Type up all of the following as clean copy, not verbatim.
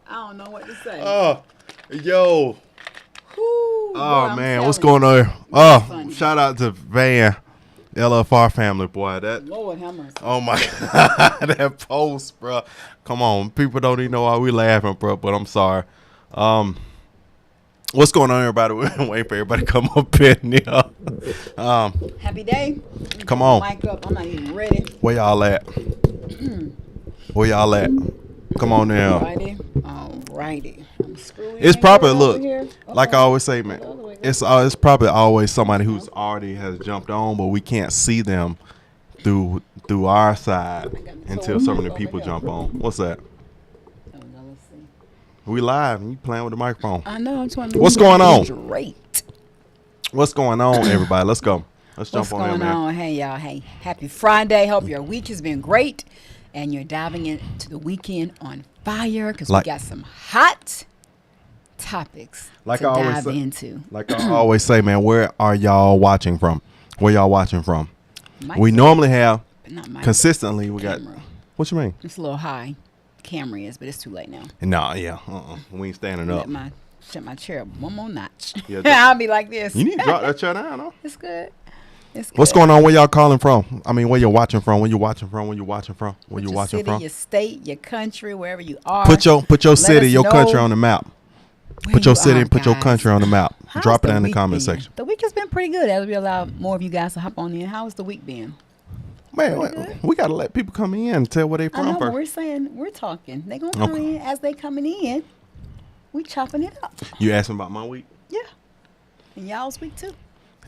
I don't know what to say. Oh, yo. Whew, Oh, boy, man. What's going on here? Oh, shout out to Van. LFR family, boy. Lord have mercy. Oh, my God. That post, bro. Come on. People don't even know why we laughing, bro, but I'm sorry. What's going on, everybody? We're waiting for everybody to come up in here. Happy day. Come on. Mic up. I'm not even ready. Where y'all at? Where y'all at? Come on now. Alrighty. I'm screwing. It's probably, look, here. like I always say, man, it's probably always somebody who's already has jumped on, but we can't see them through our side until so many people jump on. What's that? Let's see. We live and you playing with the microphone. I know. I'm trying to What's going on? Straight. What's going on, everybody? Let's go. Let's jump on here, man. What's going on? Hey, y'all. Hey, happy Friday. Hope your week has been great. And you're diving into the weekend on fire because we got some hot topics to dive into. Like I always say, man, where are y'all watching from? Where y'all watching from? We Mic normally have not consistently. We got. camera. What you mean? It's a little high. Camera is, but it's too late now. Nah, yeah. We ain't standing up. Shut my chair up one more notch. Yeah, I'll be like this. You need to drop that chair down, though. It's good. It's good. What's going on? Where y'all calling from? I mean, where you watching from? Where you watching from? Where you watching from? Where you watching city, from? Your state, your country, wherever you are. Put your city, your country on the map. Put your city and put your guys. country on the map. How's Drop it the in the week comment been? section. The week has been pretty good as we allow more of you guys to hop on in. How's the week been? Man, we gotta let people come in and tell where they I from know, but first. we're saying we're talking. They gonna come in as they coming in. We chopping it up. You asking about my week? Yeah, and y'all's week too.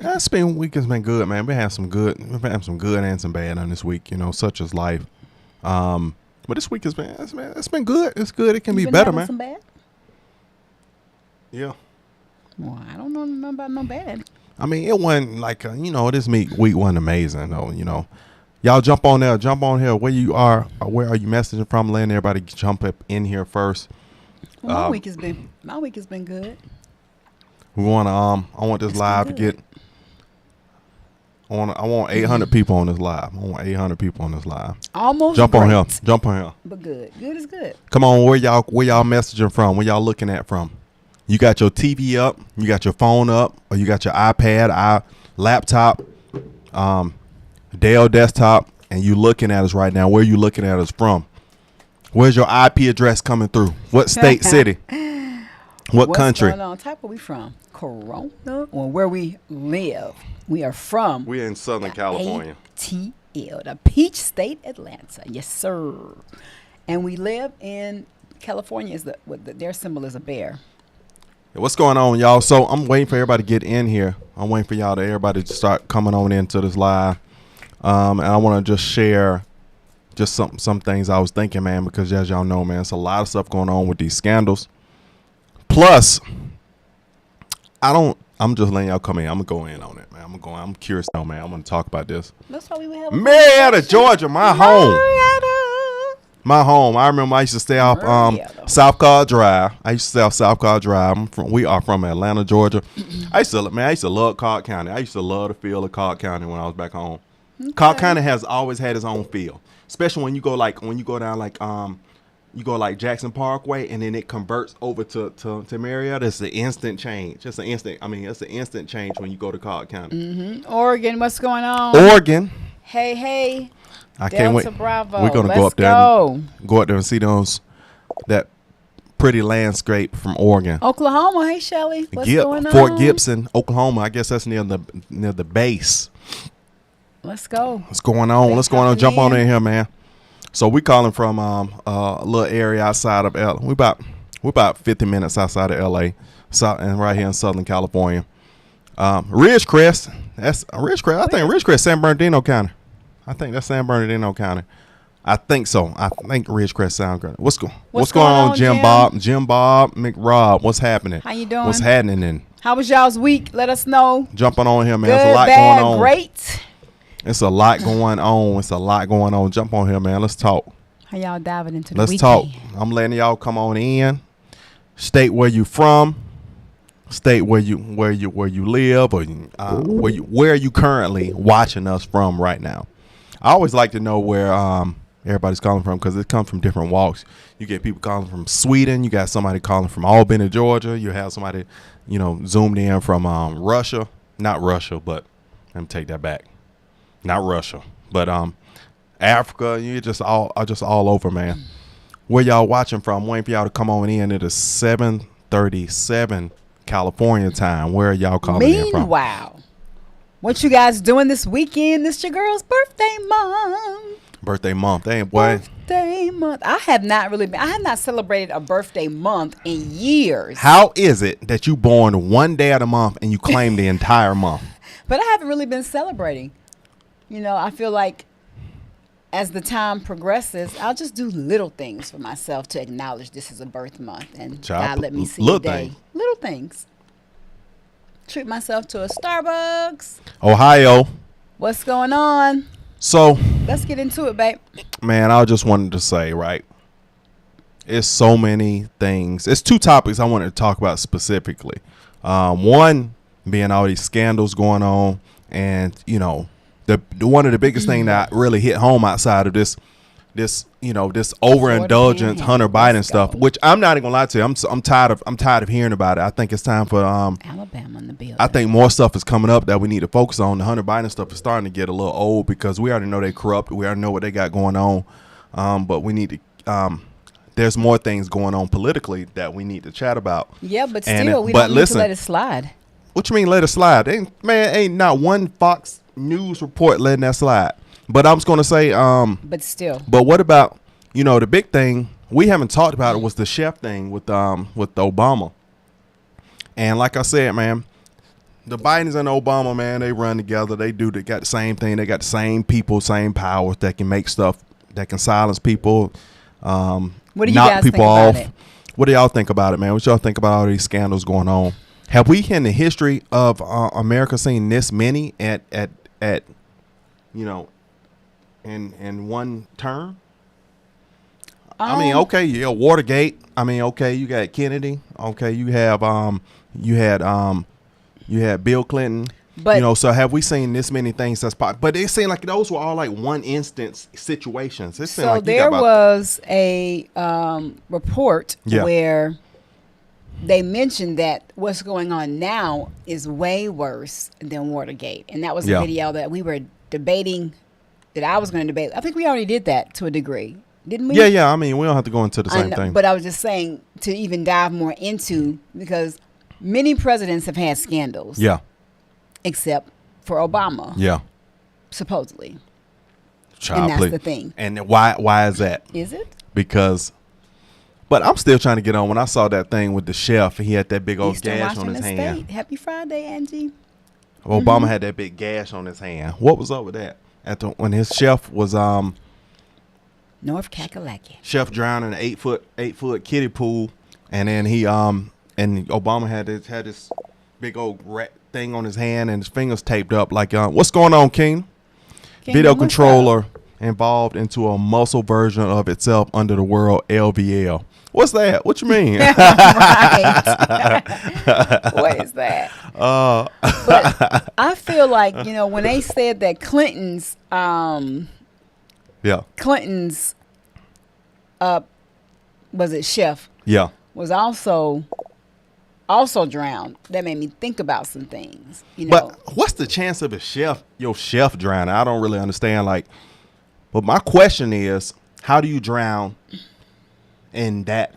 Week has been good, man. We've had some good and some bad on this week, such as life. But this week it's been good. It's good. It can be better, man. Some bad? Yeah. Well, I don't know nothing about no bad. I mean, it wasn't like this week wasn't amazing though. Y'all jump on there, jump on here. Where you are, where are you messaging from? Letting everybody jump up in here first. Well, my week has been good. We want to I want this live to get. I want 800 people on this live. I want 800 people on this live. Almost jump great. on here. Jump on here. But good. Good is good. Come on, where y'all messaging from? Where y'all looking at from? You got your TV up, you got your phone up, or you got your iPad, laptop, Dell desktop, and you looking at us right now. Where you looking at us from? Where's your IP address coming through? What state, city? What's country? What's going on? Type where we from? Corona or where we live? We are from. We're in Southern California. ATL, the Peach State, Atlanta. Yes, sir. And we live in California. Their symbol is a bear. What's going on, y'all? So I'm waiting for everybody to get in here. I'm waiting for everybody to start coming on into this live. And I want to just share just some things I was thinking, man, because as y'all know, man, it's a lot of stuff going on with these scandals. Plus, I'm just letting y'all come in. I'm going to go in on it, man. I'm curious now, man. I'm going to talk about this. That's why we have Marietta, Georgia, my home. My home. I remember I used to stay off South Carr Drive. We are from Atlanta, Georgia. I used to love Cobb County. I used to love the feel of Cobb County when I was back home. Okay. Cobb County has always had its own feel, especially when you go down you go like Jackson Parkway and then it converts over to Marietta. It's an instant change. It's an instant change when you go to Cobb County. Mm-hmm. Oregon, what's going on? Oregon. Hey. I can't wait. Bravo. We're gonna go up there and see that pretty landscape from Oregon. Oklahoma. Hey, Shelly. What's going on? Fort Gibson, Oklahoma. I guess that's near the base. Let's go. What's going on? Let's go on. Jump on in here, man. So we calling from a little area outside of L. We're about 50 minutes outside of LA, and right here in Southern California. Ridgecrest. That's Ridgecrest. I think Ridgecrest, San Bernardino County. I think that's San Bernardino County. I think so. I think Ridgecrest sounds good. What's going on, Jim Bob, McRob? What's happening? How you doing? What's happening? How was y'all's week? Let us know. Jumping on here, man. Good, There's a lot bad, going on. Great. It's a lot going on. Jump on here, man. Let's talk. How y'all diving into the Let's weekend? talk. I'm letting y'all come on in. State where you from. State where you live, or where you currently watching us from right now. I always like to know where everybody's calling from, because it comes from different walks. You get people calling from Sweden. You got somebody calling from Albany, Georgia. You have somebody, zoomed in from Russia. Not Russia, but let me take that back. Not Russia, but Africa. You're just all over, man. Where y'all watching from? Waiting for y'all to come on in. It is 7:37 California time. Where are y'all calling in from? Meanwhile, what you guys doing this weekend? This your girl's birthday month. Birthday month, ain't boy. Birthday month. I have not celebrated a birthday month in years. How is it that you born one day of the month and you claim the entire month? But I haven't really been celebrating. I feel like as the time progresses, I'll just do little things for myself to acknowledge this is a birth month, and God let me see a day. Little things. Treat myself to a Starbucks. Ohio. What's going on? So let's get into it, babe. Man, I just wanted to say, right, it's so many things. It's two topics I wanted to talk about specifically. One being all these scandals going on, and the one of the biggest thing that really hit home outside of this overindulgence Hunter Biden stuff, which I'm not even gonna lie to you, I'm tired of hearing about it. I think it's time for Alabama in the building. I think more stuff is coming up that we need to focus on. The Hunter Biden stuff is starting to get a little old because we already know they corrupt. We already know what they got going on, but we need to. There's more things going on politically that we need to chat about. Yeah, but still, we don't need to let it slide. What you mean let it slide? Ain't not one Fox News report letting that slide. But I was going to say, but still. But what about, the big thing we haven't talked about it was the chef thing with Obama. And like I said, man, the Bidens and Obama, man, they run together. They got the same thing. They got the same people, same powers that can make stuff, that can silence people, what do you knock guys people think off. about it? What do y'all think about it, man? What y'all think about all these scandals going on? Have we in the history of America seen this many at in one term? I mean, okay, yeah, Watergate. I mean, okay, you got Kennedy. Okay, you have you had Bill Clinton. But so have we seen this many things that's possible? But it seemed like those were all like one instance situations. It seemed like there was a report where they mentioned that what's going on now is way worse than Watergate. And that was a video that we were debating, that I was going to debate. I think we already did that to a degree, didn't we? Yeah. I mean, we don't have to go into the same thing. But I was just saying to even dive more into, because many presidents have had scandals. Yeah. Except for Obama. Yeah. Supposedly. And that's the thing. And why is that? Is it? Because... But I'm still trying to get on. When I saw that thing with the chef, he had that big old gash on his hand. State. Happy Friday, Angie. Obama had that big gash on his hand. What was up with that? When his chef was North Kakalaki. Chef drowned in an 8-foot kiddie pool, and then he and Obama had this big old rat thing on his hand and his fingers taped up. Like, what's going on, King? Video controller involved into a muscle version of itself under the world LVL. What's that? What you mean? Right. What is that? But I feel like, when they said that Clinton's was it chef? Yeah. Was also drowned. That made me think about some things. But what's the chance of your chef drowning? I don't really understand. But my question is, how do you drown in that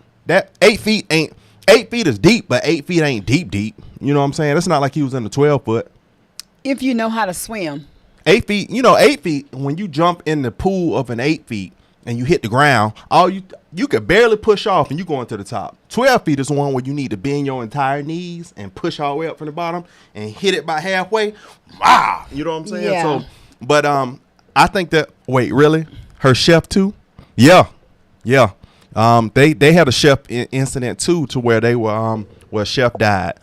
8 feet ain't 8 feet is deep, but 8 feet ain't deep. You know what I'm saying? It's not like he was in the 12 foot. If you know how to swim. 8 feet, 8 feet, when you jump in the pool of an 8 feet and you hit the ground, you could barely push off and you going to the top. 12 feet is the one where you need to bend your entire knees and push all the way up from the bottom and hit it by halfway. Wow. You know what I'm saying? Yeah. So, but I think that, wait, really? Her chef too? Yeah. Yeah. They had a chef incident too, to where they were where a chef died.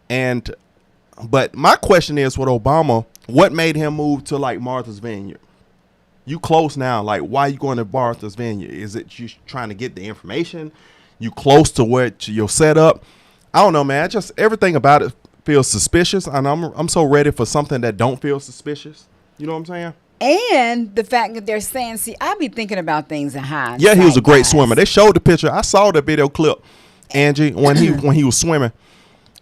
But my question is, with Obama, what made him move to like Martha's Vineyard? You close now. Like, why are you going to Martha's Vineyard? Is it you trying to get the information? You close to where your setup? I don't know, man. Just everything about it feels suspicious, and I'm so ready for something that don't feel suspicious. You know what I'm saying? And the fact that they're saying, see, I be thinking about things in hindsight. Yeah, he was a great swimmer. They showed the picture. I saw the video clip, Angie, when he was swimming.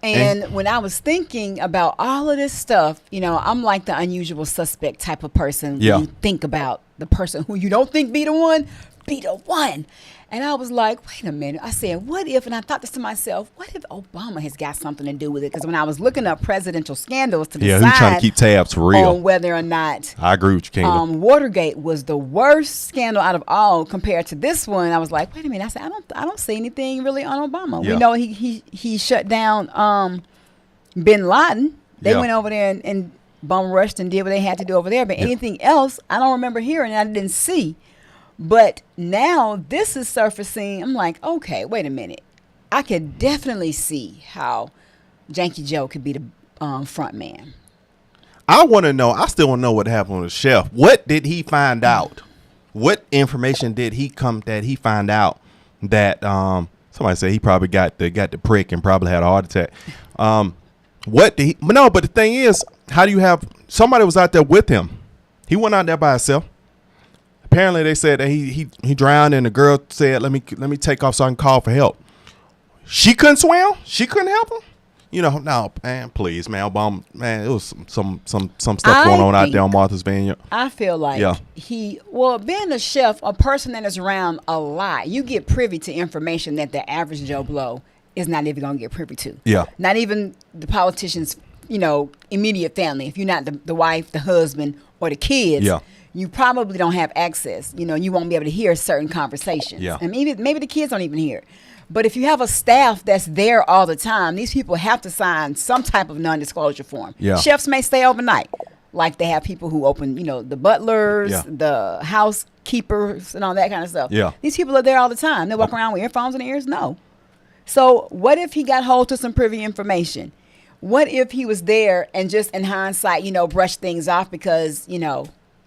And when I was thinking about all of this stuff, you know, I'm like the unusual suspect type of person. Yeah. When you think about the person who you don't think be the one. And I was like, wait a minute. I said, what if, and I thought this to myself, what if Obama has got something to do with it? Because when I was looking up presidential scandals to decide he's trying to keep tabs for real on whether or not I agree with you, Kayla. Watergate was the worst scandal out of all compared to this one. I was like, wait a minute. I said, I don't see anything really on Obama. Yeah. We know he shut down Bin Laden. They went over there and bum rushed and did what they had to do over there. But anything else, I don't remember hearing. I didn't see. But now this is surfacing. I'm like, okay, wait a minute. I could definitely see how Janky Joe could be the front man. I want to know. I still want to know what happened with the chef. What did he find out? What information did he find out that somebody said he probably got the prick and probably had a heart attack? What did he? No, but the thing is, how do you have somebody was out there with him? He went out there by himself. Apparently, they said that he drowned, and the girl said, "Let me take off so I can call for help." She couldn't swim. She couldn't help him. You know, no, man, please, man, Obama, man, it was some stuff going on out there on Martha's Vineyard. I feel like being a chef, a person that is around a lot, you get privy to information that the average Joe Blow is not even going to get privy to. Yeah, not even the politicians, you know, immediate family. If you're not the wife, the husband, or the kids. Yeah. You probably don't have access. You know, you won't be able to hear certain conversations. Yeah. And maybe the kids don't even hear it. But if you have a staff that's there all the time, these people have to sign some type of non-disclosure form. Yeah. Chefs may stay overnight. Like they have people who open, you know, the butlers, the housekeepers, and all that kind of stuff. Yeah. These people are there all the time. They walk around with earphones in their ears? No. So what if he got hold to some privy information? What if he was there and just in hindsight, you know, brushed things off because, you know,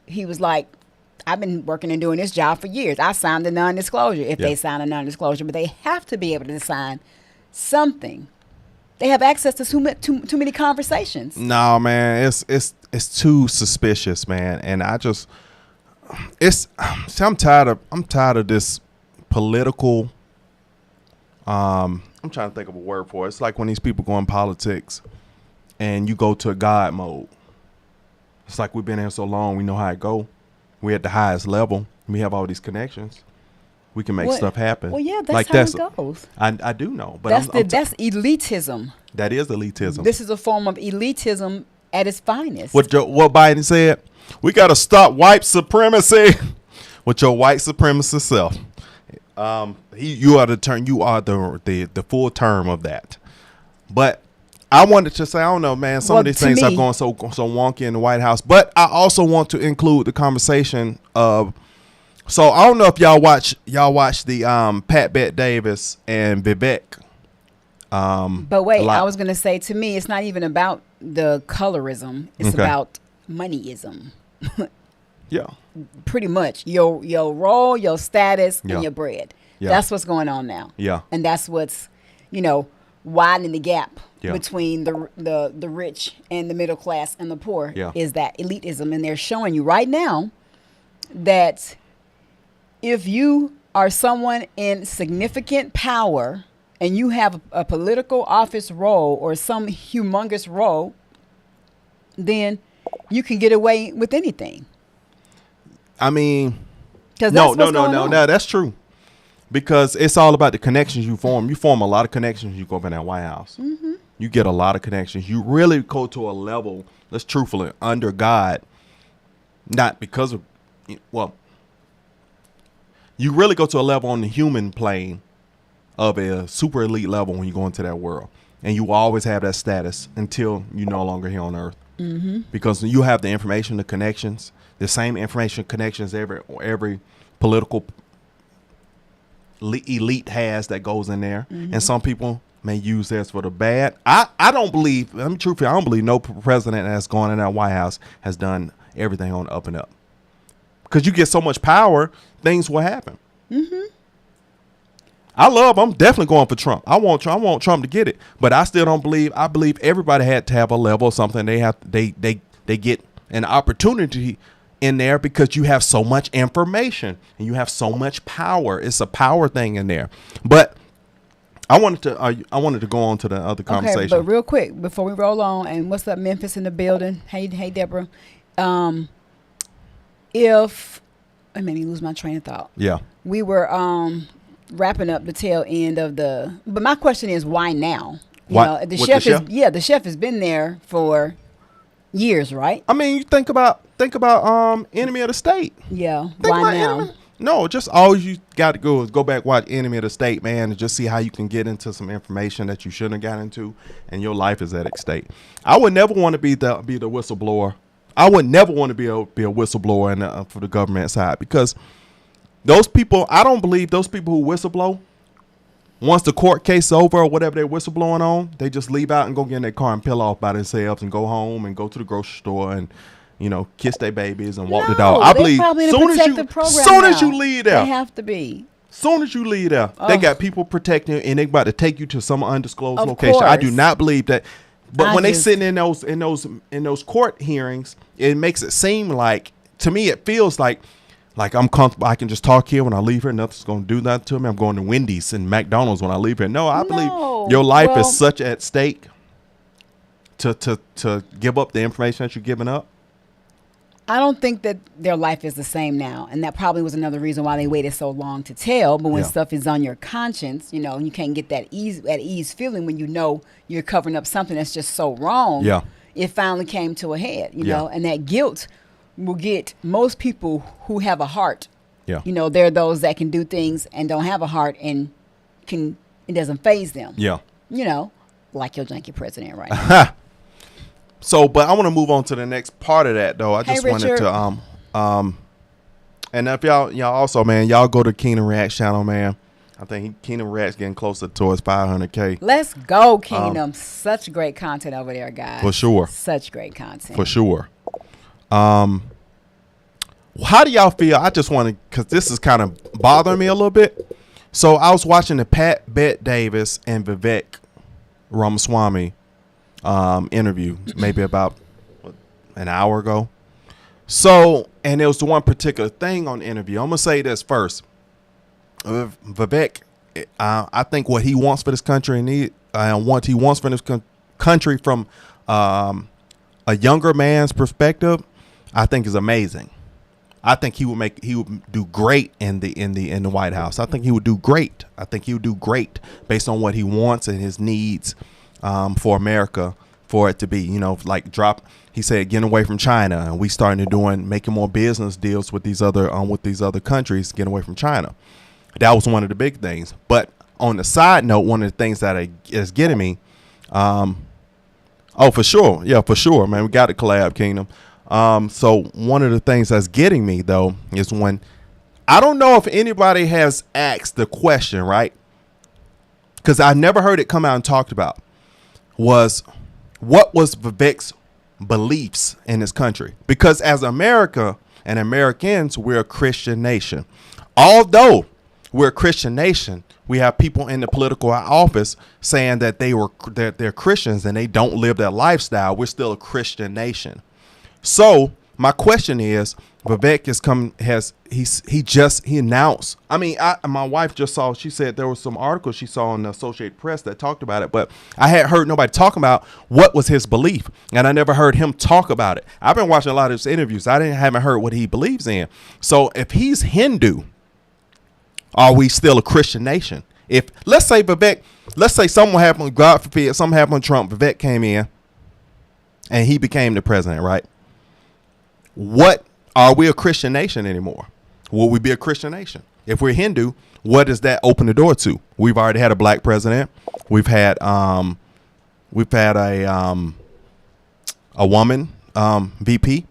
he was like, I've been working and doing this job for years. I signed a non-disclosure if they sign a non-disclosure, but they have to be able to sign something. They have access to too many conversations. No, man, it's too suspicious, man. And I'm tired of this political. I'm trying to think of a word for it. It's like when these people go in politics and you go to a God mode. It's like we've been here so long, we know how it go. We're at the highest level. We have all these connections. We can make stuff happen. Well, yeah, that's like how it goes. I do know, but that's elitism. That is elitism. This is a form of elitism at its finest. What Biden said? We got to stop white supremacy with your white supremacist self. You are the full term of that. But I wanted to say, I don't know, man. Some of these things are going so wonky in the White House. But I also want to include the conversation of. So I don't know if y'all watch the Pat Bet Davis and Vivek. But wait, I was gonna say, to me, it's not even about the colorism. It's about moneyism. Yeah. Pretty much your role, your status, and your bread. Yeah. That's what's going on now. Yeah. And that's what's, you know, widening the gap Yeah. between the rich and the middle class and the poor. Yeah. Is that elitism. And they're showing you right now that if you are someone in significant power and you have a political office role or some humongous role, then you can get away with anything. I mean, no, that's true. Because it's all about the connections you form. You form a lot of connections. You go up in that White House. Mm-hmm. You get a lot of connections. You really go to a level, let's truthfully, under God. Not because of, well, you really go to a level on the human plane of a super elite level when you go into that world. And you will always have that status until you're no longer here on earth. Mm-hmm. Because you have the information, the connections, the same information connections every political elite has that goes in there. Mm-hmm. And some people may use this for the bad. I don't believe, let me truthfully, I don't believe no president that's gone in that White House has done everything on the up and up. Because you get so much power, things will happen. Mm-hmm. I'm definitely going for Trump. I want Trump to get it. But I still don't believe, I believe everybody had to have a level of something. They get an opportunity in there because you have so much information and you have so much power. It's a power thing in there. But I wanted to go on to the other conversation. Okay, but real quick before we roll on, and what's up, Memphis in the building? Hey, Deborah. If I made me lose my train of thought. Yeah, we were wrapping up the tail end of the. But my question is, why now? The chef has been there for years, right? I mean, you think about Enemy of the State. Yeah. Why now? No, just all you got to go is go back, watch Enemy of the State, man, and just see how you can get into some information that you shouldn't have got into, and your life is at stake. I would never want to be the whistleblower. I would never want to be a whistleblower for the government side, because those people, I don't believe those people who whistleblow, once the court case is over or whatever they're whistleblowing on, they just leave out and go get in their car and peel off by themselves and go home and go to the grocery store and, kiss their babies and walk the dog. I believe soon as you leave there, they have to be. Soon as you leave there, they got people protecting you, and they about to take you to some undisclosed location. Course. I do not believe that. But when they sitting in those court hearings, it makes it seem like, to me, it feels like I'm comfortable. I can just talk here when I leave here. Nothing's going to do that to me. I'm going to Wendy's and McDonald's when I leave here. No, I believe your life is such at stake to give up the information that you're giving up. I don't think that their life is the same now. And that probably was another reason why they waited so long to tell. But when stuff is on your conscience, you can't get that ease feeling when you're covering up something that's just so wrong. Yeah. It finally came to a head, know, and that guilt will get most people who have a heart. Yeah. They're those that can do things and don't have a heart and it doesn't faze them. Yeah. Like your janky president right now. So, but I want to move on to the next part of that, though. I just wanted to, and if y'all also, man, y'all go to Keenan Reacts channel, man. I think Keenan Reacts getting closer towards 500K. Let's go, Keenan. Such great content over there, guys. For sure. Such great content. For sure. How do y'all feel? I just want to, because this is kind of bothering me a little bit. So I was watching the Pat Bet Davis and Vivek Ramaswamy interview maybe about an hour ago. So, and there was the one particular thing on the interview. I'm gonna say this first. Vivek, I think what he wants for this country and what he wants for this country from a younger man's perspective, I think is amazing. I think he would do great in the White House. I think he would do great. I think he would do great based on what he wants and his needs for America, for it to be, he said, getting away from China, and we starting to making more business deals with these other countries, getting away from China. That was one of the big things. But on the side note, one of the things that is getting me, for sure. Yeah, for sure, man. We got to collab, Kingdom. So one of the things that's getting me, though, is when I don't know if anybody has asked the question, right? Because I never heard it come out and talked about, was what was Vivek's beliefs in this country? Because as America and Americans, we're a Christian nation. Although we're a Christian nation, we have people in the political office saying that they're Christians and they don't live that lifestyle. We're still a Christian nation. So my question is, Vivek he announced. I mean, my wife just saw. She said there was some articles she saw in the Associated Press that talked about it, but I hadn't heard nobody talking about what was his belief, and I never heard him talk about it. I've been watching a lot of his interviews. Haven't heard what he believes in. So if he's Hindu, are we still a Christian nation? If let's say something happened, God forbid, something happened to Trump, Vivek came in, and he became the president, right? What are we a Christian nation anymore? Will we be a Christian nation? If we're Hindu, what does that open the door to? We've already had a black president. We've had a woman VP.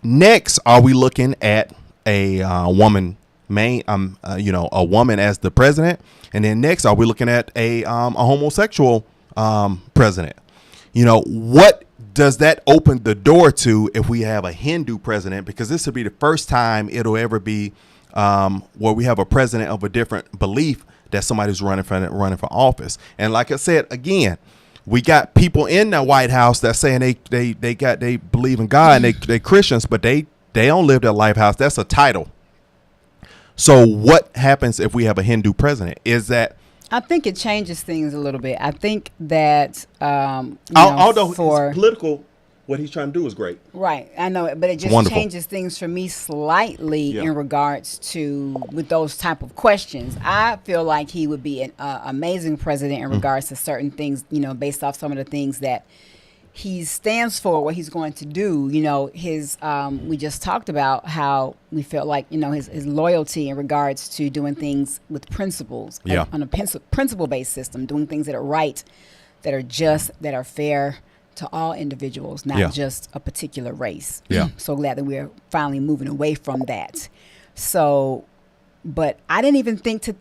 Next, are we looking at a woman a woman as the president? And then next, are we looking at a homosexual president? What does that open the door to if we have a Hindu president? Because this will be the first time it'll ever be where we have a president of a different belief that somebody's running for office. And like I said, again, we got people in the White House that saying they believe in God and they Christians, but they They don't live at Life House. That's a title. So what happens if we have a Hindu president? Is that... I think it changes things a little bit. I think that although it's political, what he's trying to do is great. Right. I know it, but it just changes things for me slightly in regards to with those type of questions. I feel like he would be an amazing president in regards to certain things, based off some of the things that he stands for, what he's going to do. His we just talked about how we felt like, his loyalty in regards to doing things with principles, on a principle-based system, doing things that are right, that are just, that are fair to all individuals, not just a particular race. Yeah. So glad that we're finally moving away from that. So, but I didn't even think to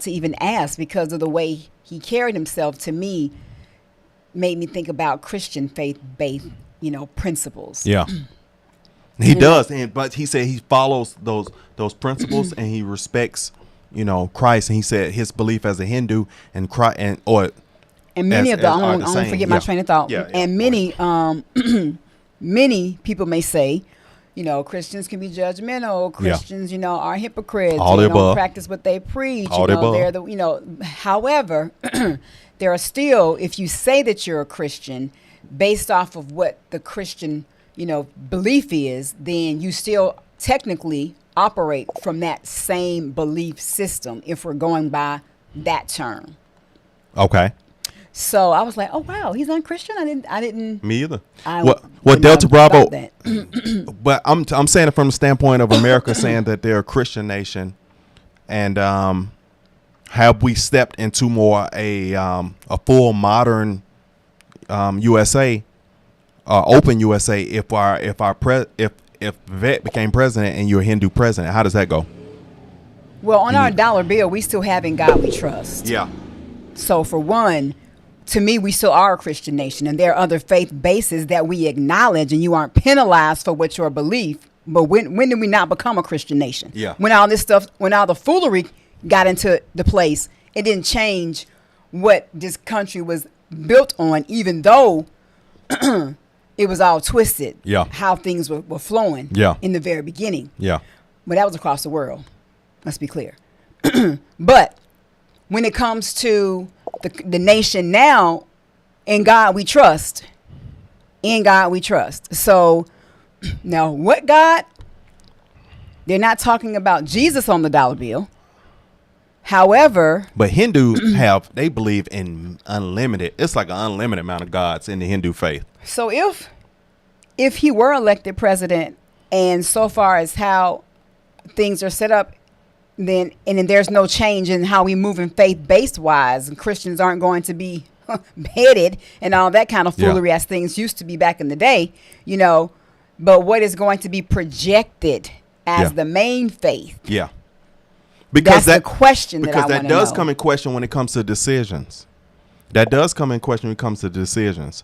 even ask, because of the way he carried himself, to me, made me think about Christian faith-based, principles. Yeah. He does, but he said he follows those principles and he respects, Christ. And he said his belief as a Hindu and Christ and many of the I don't forget my train of thought. Yeah, and many many people may say, Christians can be judgmental. Christians, are hypocrites. All they don't practice what they preach. They're however, there are still, if you say that you're a Christian based off of what the Christian, belief is, then you still technically operate from that same belief system, if we're going by that term. Okay. So I was like, oh wow, he's unchristian. I didn't. Me either. Well, Delta Bravo. But I'm saying it from the standpoint of America, saying that they're a Christian nation, and have we stepped into more a full modern USA, open USA? If Vivek became president and you're a Hindu president, how does that go? Well, on our dollar bill, we still have "In God We Trust." Yeah. So for one, to me, we still are a Christian nation, and there are other faith bases that we acknowledge, and you aren't penalized for what your belief. But when did we not become a Christian nation? Yeah. When all this stuff, when all the foolery got into the place, it didn't change what this country was built on, even though it was all twisted. Yeah. How things were flowing. Yeah. In the very beginning. Yeah. But that was across the world. Let's be clear. But when it comes to the nation now, in God we trust. In God we trust. So now, what God? They're not talking about Jesus on the dollar bill. However, but Hindus they believe in unlimited. It's like an unlimited amount of gods in the Hindu faith. So if he were elected president, and so far as how things are set up, then there's no change in how we move in faith-based wise, and Christians aren't going to be beheaded and all that kind of foolery as things used to be back in the day, but what is going to be projected as the main faith? Yeah. Because that's the question because that does come in question when it comes to decisions. That does come in question when it comes to decisions.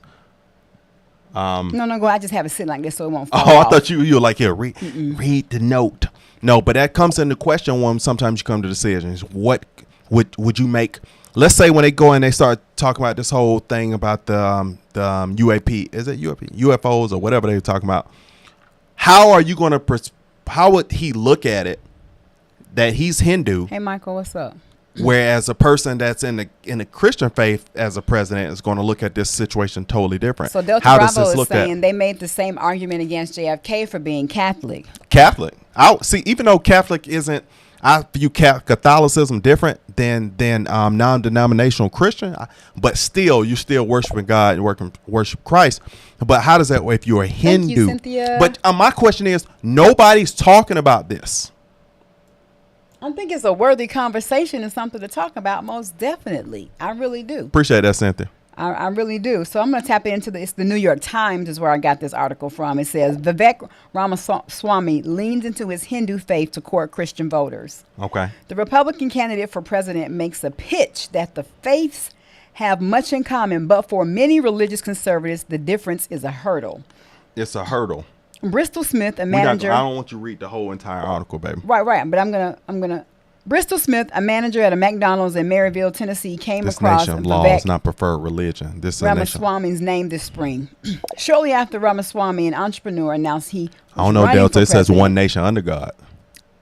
No, go. I just have it sitting like this so it won't fall off. I thought you were like, here, read the note. No, but that comes into question when sometimes you come to decisions. What would you make? Let's say when they go and they start talking about this whole thing about the UAP, is it UAP? UFOs or whatever they're talking about. How are you going to? How would he look at it? That he's Hindu. Hey, Michael, what's up? Whereas a person that's in the Christian faith as a president is going to look at this situation totally different. So Delta Bravo is saying they made the same argument against JFK for being Catholic. Catholic. See, even though Catholic isn't, I view Catholicism different than non-denominational Christian, but still, you're still worshiping God and worship Christ. But how does that, if you're a Hindu? Thank you, Cynthia. But my question is, nobody's talking about this. I think it's a worthy conversation and something to talk about, most definitely. I really do. Appreciate that, Cynthia. I really do. So I'm going to tap into it's the New York Times is where I got this article from. It says, Vivek Ramaswamy leans into his Hindu faith to court Christian voters. Okay. The Republican candidate for president makes a pitch that the faiths have much in common, but for many religious conservatives, the difference is a hurdle. It's a hurdle. Bristol Smith, a manager. I don't want you to read the whole entire article, baby. Right. But I'm gonna Bristol Smith, a manager at a McDonald's in Maryville, Tennessee, came across nation laws not preferred religion. This Ramaswamy's name this spring. Shortly after Ramaswamy, an entrepreneur, announced he was I don't know, running Delta. for It says president, one nation under God.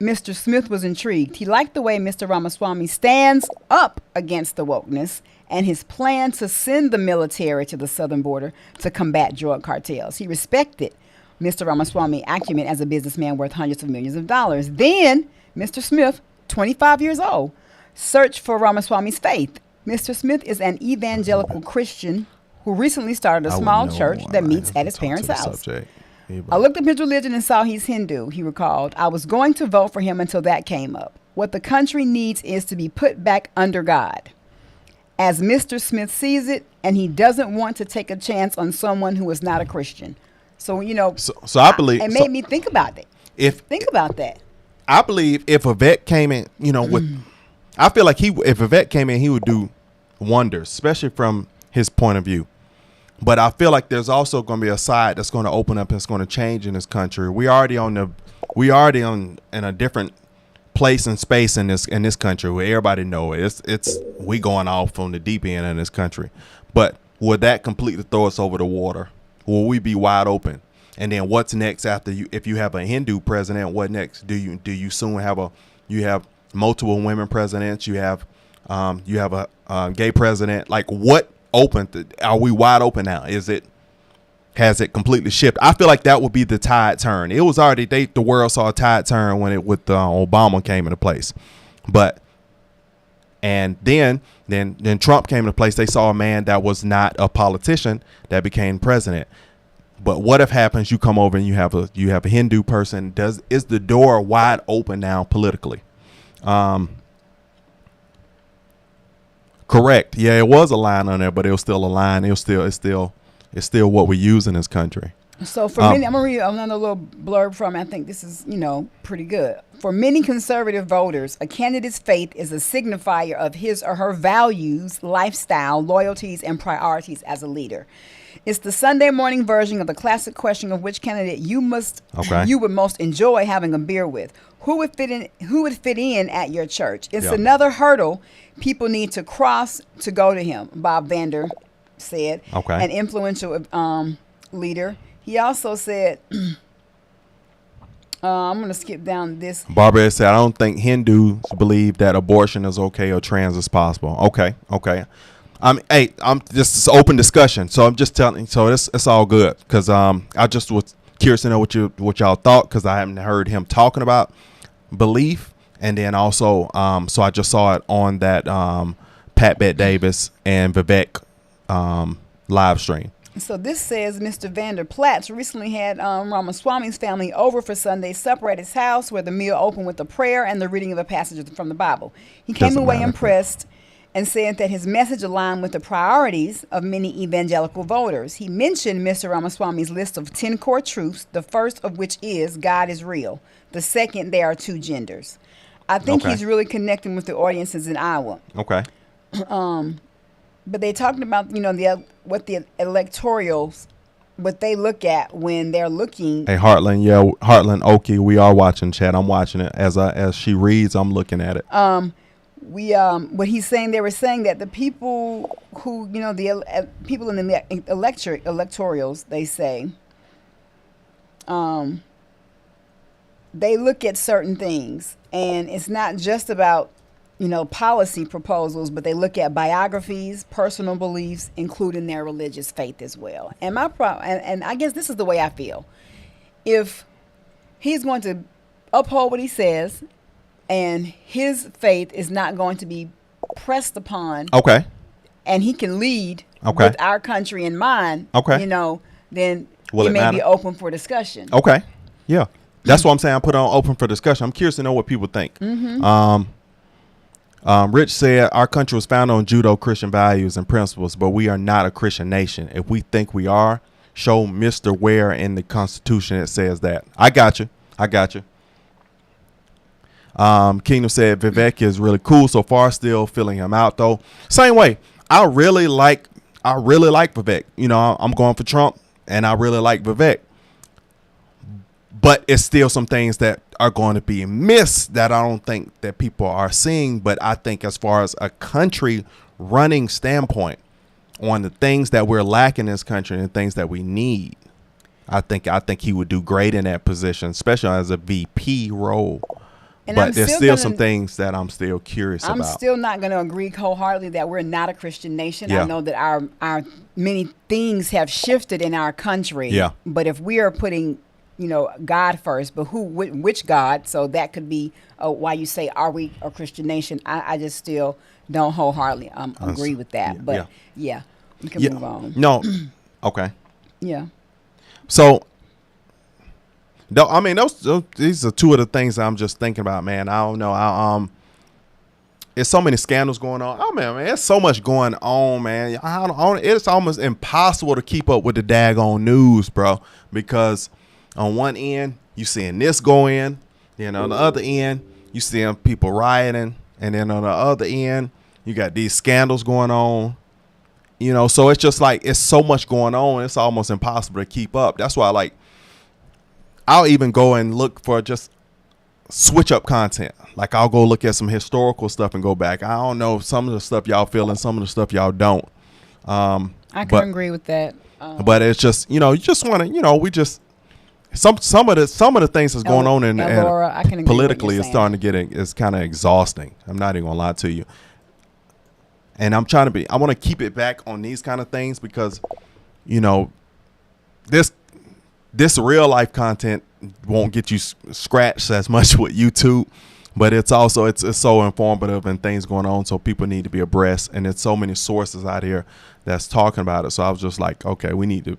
Mr. Smith was intrigued. He liked the way Mr. Ramaswamy stands up against the wokeness and his plan to send the military to the southern border to combat drug cartels. He respected Mr. Ramaswamy's acumen as a businessman worth hundreds of millions of dollars. Then Mr. Smith, 25 years old, searched for Ramaswamy's faith. Mr. Smith is an evangelical Christian who recently started a small church that meets at his parents' house. I looked up his religion and saw he's Hindu, he recalled. I was going to vote for him until that came up. What the country needs is to be put back under God, as Mr. Smith sees it, and he doesn't want to take a chance on someone who is not a Christian. So, you know, so I believe it made me think about it. Think about that. I believe if Vivek came in, you know, with, I feel like if Vivek came in, he would do wonders, especially from his point of view. But I feel like there's also going to be a side that's going to open up and it's going to change in this country. We already in a different place and space in this country where everybody know it. It's we going off on the deep end in this country. But would that completely throw us over the water? Will we be wide open? And then what's next after you? If you have a Hindu president, what next? Do you soon have multiple women presidents? You have a gay president. Like what open? Are we wide open now? Has it completely shifted? I feel like that would be the tide turn. It was already the world saw a tide turn when Obama came into place, and then Trump came into place. They saw a man that was not a politician that became president. But what if happens? You come over and you have a Hindu person. Is the door wide open now politically? Correct. Yeah, it was a line on there, but it was still a line. It's still what we use in this country. So for many, I'm gonna read another little blurb from. I think this is pretty good. For many conservative voters, a candidate's faith is a signifier of his or her values, lifestyle, loyalties, and priorities as a leader. It's the Sunday morning version of the classic question of which candidate you would most enjoy having a beer with. Who would fit in at your church? It's another hurdle people need to cross to go to him, Bob Vander said, an influential leader. He also said, I'm going to skip down this. Barbara said, I don't think Hindus believe that abortion is okay or trans is possible. Okay. I'm just open discussion. So I'm just telling. So it's all good because I just was curious to know what y'all thought because I haven't heard him talking about belief, and then also so I just saw it on that Pat Bet Davis and Vivek live stream. So this says Mr. Vander Platz recently had Ramaswamy's family over for Sunday supper at his house, where the meal opened with a prayer and the reading of a passage from the Bible. He came away impressed and said that his message aligned with the priorities of many evangelical voters. He mentioned Mr. Ramaswamy's list of 10 core truths, the first of which is God is real. The second, there are two genders. I think he's really connecting with the audiences in Iowa. Okay. But they talking about, what the electorals, what they look at when they're looking. Hey, Heartland Oki, we are watching chat. I'm watching it as she reads. I'm looking at it. What he's saying, they were saying that the people who, the people in the electorals, they say, they look at certain things, and it's not just about, policy proposals, but they look at biographies, personal beliefs, including their religious faith as well. And and I guess this is the way I feel. If he's going to uphold what he says, and his faith is not going to be pressed upon, and he can lead with our country in mind, then it may be open for discussion. Okay, yeah, that's what I'm saying. I put on open for discussion. I'm curious to know what people think. Rich said, our country was founded on Judeo-Christian values and principles, but we are not a Christian nation. If we think we are, show Mr. Where in the Constitution it says that. I got you. Kingdom said, Vivek is really cool so far, still feeling him out though. Same way. I really like Vivek. I'm going for Trump and I really like Vivek. But it's still some things that are going to be missed that I don't think that people are seeing. But I think as far as a country running standpoint on the things that we're lacking in this country and things that we need, I think he would do great in that position, especially as a VP role. And but there's still some things that I'm still curious about. I'm still not going to agree wholeheartedly that we're not a Christian nation. Yeah. I know that our many things have shifted in our country. Yeah. But if we are putting, God first, but which God? So that could be why you say, are we a Christian nation? I just still don't wholeheartedly agree with that. But yeah, we can move on. No. Okay. Yeah. So, I mean, these are two of the things I'm just thinking about, man. I don't know. There's so many scandals going on. Oh man, there's so much going on, man. It's almost impossible to keep up with the daggone news, bro. Because on one end, you seeing this go in, then on the other end, you seeing people rioting, and then on the other end, you got these scandals going on. So it's just like it's so much going on. It's almost impossible to keep up. That's why, I'll even go and look for just switch up content. Like I'll go look at some historical stuff and go back. I don't know, some of the stuff y'all feel and some of the stuff y'all don't. I can agree with that. But it's just, you just want to, we just some of the things that's going on and politically is starting to get it's kind of exhausting. I'm not even gonna lie to you. And I want to keep it back on these kind of things because, this real life content won't get you scratched as much with YouTube, but it's also, it's so informative and things going on. So people need to be abreast, and there's so many sources out here that's talking about it. So I was just like, okay, we need to,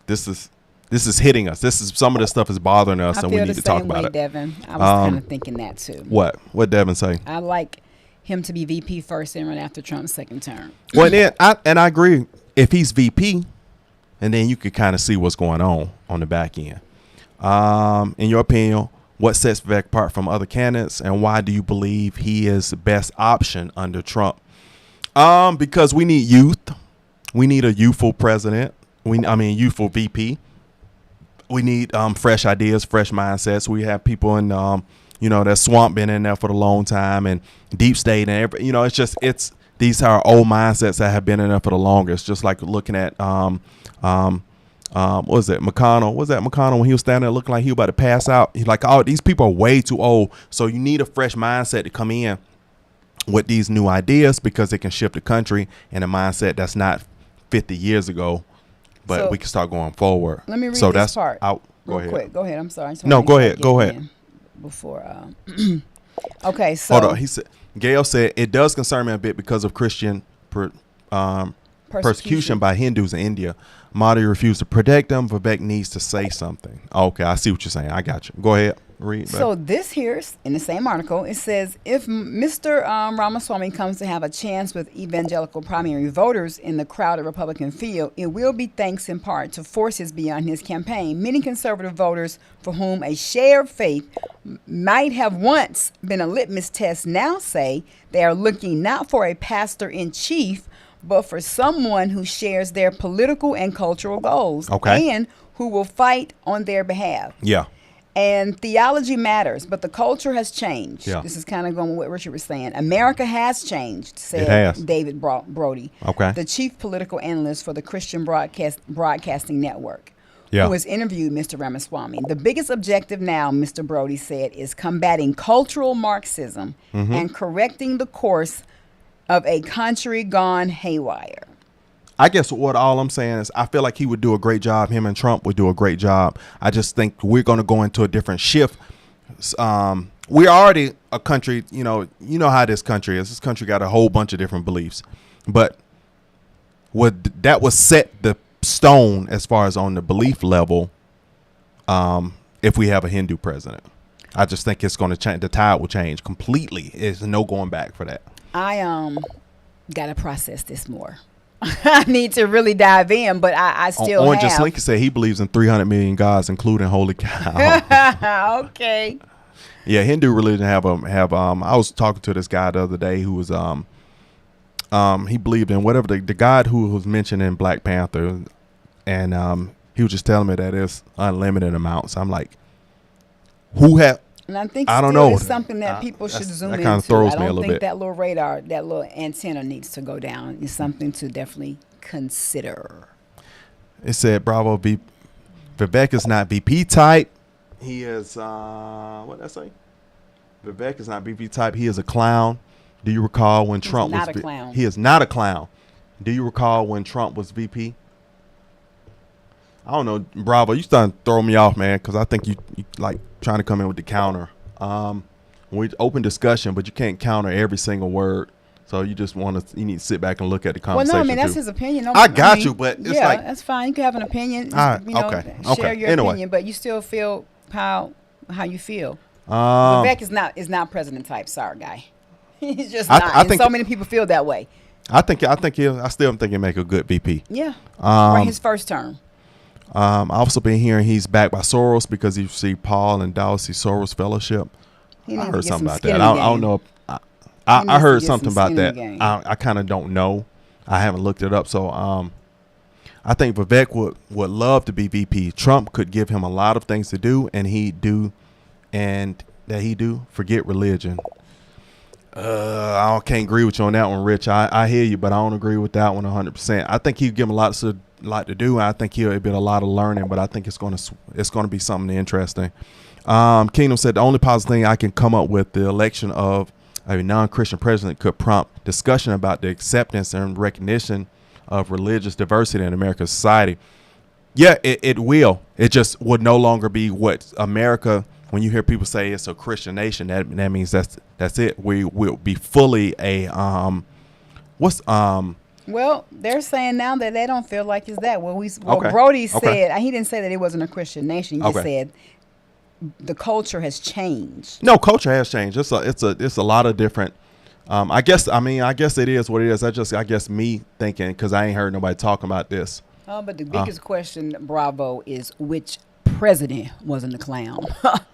this is hitting us. Some of this stuff is bothering us and we need to talk about it. Devin. I was kind of thinking that too. What Devin say? I like him to be VP first and run after Trump's second term. Well, then I agree. If he's VP, and then you could kind of see what's going on the back end. In your opinion, what sets Vivek apart from other candidates, and why do you believe he is the best option under Trump? Because we need youth. We need a youthful president. Youthful VP. We need fresh ideas, fresh mindsets. We have people in that swamp been in there for a long time, and deep state, and these are old mindsets that have been in there for the longest. Just like looking at what was it, McConnell? Was that McConnell when he was standing there looking like he was about to pass out? He's like, oh, these people are way too old. So you need a fresh mindset to come in with these new ideas because it can shift the country in a mindset that's not 50 years ago, but we can start going forward. Let me read this part. Go ahead. Quick. Go ahead. I'm sorry. No, go ahead. Go ahead. Before, okay. So hold on. He said, Gail said, it does concern me a bit because of Christian persecution by Hindus in India. Modi refused to protect them. Vivek needs to say something. Okay, I see what you're saying. I got you. Go ahead. Read. So this here's in the same article. It says if Mr. Ramaswamy comes to have a chance with evangelical primary voters in the crowded Republican field, it will be thanks in part to forces beyond his campaign. Many conservative voters for whom a shared faith might have once been a litmus test now say they are looking not for a pastor in chief, but for someone who shares their political and cultural goals, and who will fight on their behalf. Yeah. And theology matters, but the culture has changed. Yeah. This is kind of going with what Richard was saying. America has changed, said David Brody, the chief political analyst for the Christian Broadcasting Network, who has interviewed Mr. Ramaswamy. The biggest objective now, Mr. Brody said, is combating cultural Marxism and correcting the course of a country gone haywire. I guess what all I'm saying is I feel like he would do a great job. Him and Trump would do a great job. I just think we're going to go into a different shift. We're already a country, you know how this country is. This country got a whole bunch of different beliefs. But that was set the stone as far as on the belief level if we have a Hindu president. I just think it's going to change. The tide will change completely. There's no going back for that. I got to process this more. I need to really dive in, but I still have. Orange Lincoln said he believes in 300 million gods, including holy cow. Okay. Yeah, Hindu religion have I was talking to this guy the other day who was he believed in whatever the god who was mentioned in Black Panther, and he was just telling me that it's unlimited amounts. I'm like, And I think I don't know. It's something that people should zoom into. That kind of throws me a little bit. I don't think that little radar, that little antenna needs to go down. It's something to definitely consider. It said Bravo Vivek is not VP type. He is what did I say? Vivek is not VP type. He is a clown. Do you recall when Trump was a clown? He is not a clown. Do you recall when Trump was VP? I don't know, Bravo. You starting to throw me off, man, because I think you like trying to come in with the counter. We open discussion, but you can't counter every single word. So you just you need to sit back and look at the conversation. Well, no, I mean that's his opinion. I got you, but it's like that's fine. You can have an opinion. Share your opinion, but you still feel how you feel. Vivek is not president type. Sorry, guy. He's just not. I think so many people feel that way. I still think he'll make a good VP. Yeah. For his first term. I've also been hearing he's backed by Soros because you see Paul and Dulcie Soros Fellowship. I heard something about that. I don't know. I heard something about that. I kind of don't know. I haven't looked it up. So I think Vivek would love to be VP. Trump could give him a lot of things to do, and he do forget religion. I can't agree with you on that one, Rich. I hear you, but I don't agree with that one 100%. I think he'd give him a lot to do. I think it'd be a lot of learning, but I think it's going to be something interesting. Kingdom said the only positive thing I can come up with the election of a non-Christian president could prompt discussion about the acceptance and recognition of religious diversity in American society. Yeah, it will. It just would no longer be what America. When you hear people say it's a Christian nation, that means that's it. We will be fully a Well, they're saying now that they don't feel like it's that. Brody said he didn't say that it wasn't a Christian nation. He just said the culture has changed. No, culture has changed. It's a lot of different. I guess it is what it is. I guess me thinking, because I ain't heard nobody talking about this. Oh, but the biggest question, Bravo, is which president wasn't a clown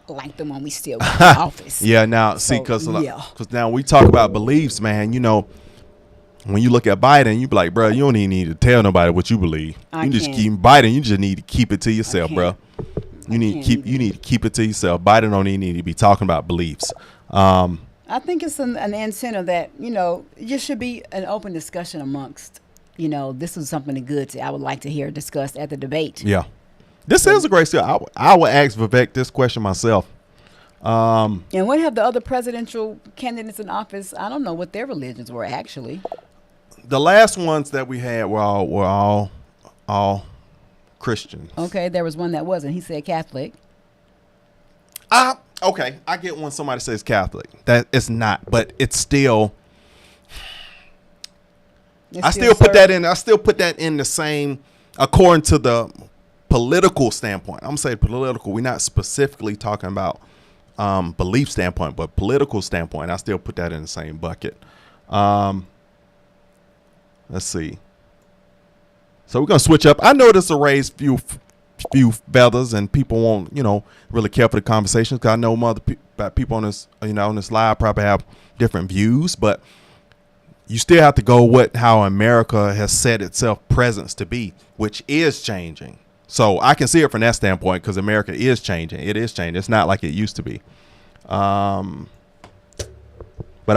like the one we still got in office. Yeah, now see, because now we talk about beliefs, man. You know, when you look at Biden, you be like, bro, you don't even need to tell nobody what you believe. You just keep Biden. You just need to keep it to yourself, bro. You need to keep it to yourself. Biden don't even need to be talking about beliefs. I think it's an incentive that it just should be an open discussion amongst. This is something good I would like to hear discussed at the debate. Yeah. This is a great skill. I would ask Vivek this question myself. And what have the other presidential candidates in office? I don't know what their religions were actually. The last ones that we had were all Christians. Okay, there was one that wasn't. He said Catholic. Okay, I get when somebody says Catholic. That it's not, but it's still. I still put that in the same according to the political standpoint. I'm saying political. We're not specifically talking about belief standpoint, but political standpoint. I still put that in the same bucket. Let's see. So we're gonna switch up. I know this will raise few feathers, and people won't really care for the conversations, because I know other people on this on this live probably have different views, but you still have to go with how America has set itself presence to be, which is changing. So I can see it from that standpoint, because America is changing. It is changing. It's not like it used to be. But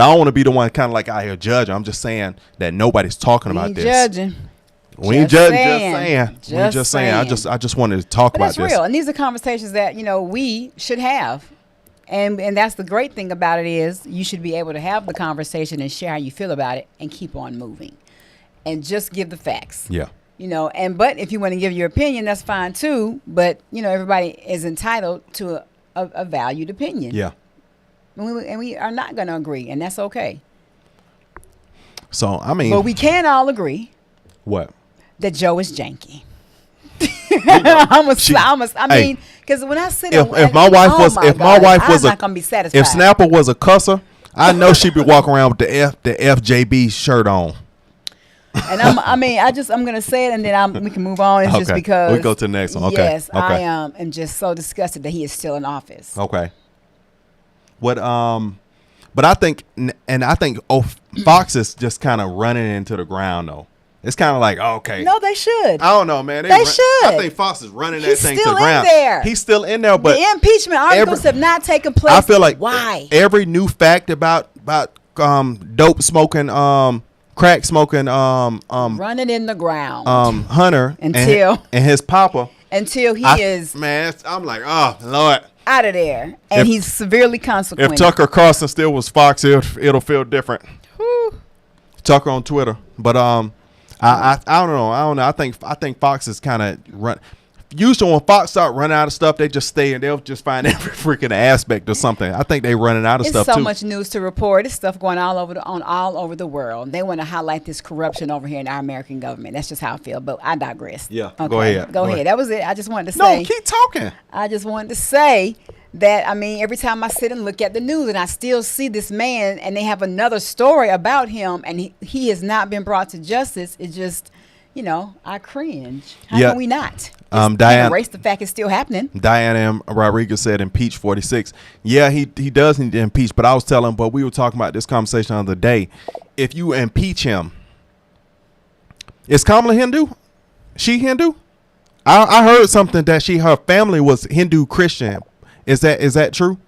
I don't want to be the one kind of like out here judging. I'm just saying that nobody's talking about this. Judging. We ain't judging. Just saying. I just wanted to talk about this. It's real, and these are conversations that we should have, and that's the great thing about it is you should be able to have the conversation and share how you feel about it and keep on moving, and just give the facts. Yeah. But if you want to give your opinion, that's fine too. But everybody is entitled to a valued opinion. Yeah. And we are not going to agree, and that's okay. So but we can all agree. What? That Joe is janky. I mean, because when I sit, if my wife was I'm not gonna be satisfied. If Snapper was a cusser, I know she'd be walking around with the FJB shirt on. And I'm gonna say it, and then we can move on. It's just because we go to the next one. Okay. Yes, okay. I am just so disgusted that he is still in office. Okay. But I think Fox is just kind of running into the ground though. It's kind of like, okay. No, they should. I don't know, man. They should. I think Fox is running that thing to the ground. There. He's still in there, but the impeachment articles have not taken place. I feel like why every new fact about dope smoking, crack smoking, running in the ground, Hunter until and his papa until he is man. I'm like, oh Lord, out of there, and he's severely consequential. If Tucker Carlson still was Fox, it'll feel different. Whew. Tucker on Twitter, but I don't know. I think Fox is kind of run. Usually when Fox start running out of stuff, they just stay and they'll just find every freaking aspect of something. I think they running out of stuff too. It's so much news to report. It's stuff going all over the world. They want to highlight this corruption over here in our American government. That's just how I feel. But I digress. Yeah, okay. Go ahead. That was it. I just wanted to say. No, keep talking. I just wanted to say that, I mean, every time I sit and look at the news and I still see this man and they have another story about him and he has not been brought to justice, it just, I cringe. How can we not? Diane, erase the fact it's still happening. Diane M. Rodriguez said impeach 46. Yeah, he does need to impeach, but I was telling him, but we were talking about this conversation the other day. If you impeach him, is Kamala Hindu? She Hindu? I heard something that her family was Hindu Christian. Is that true?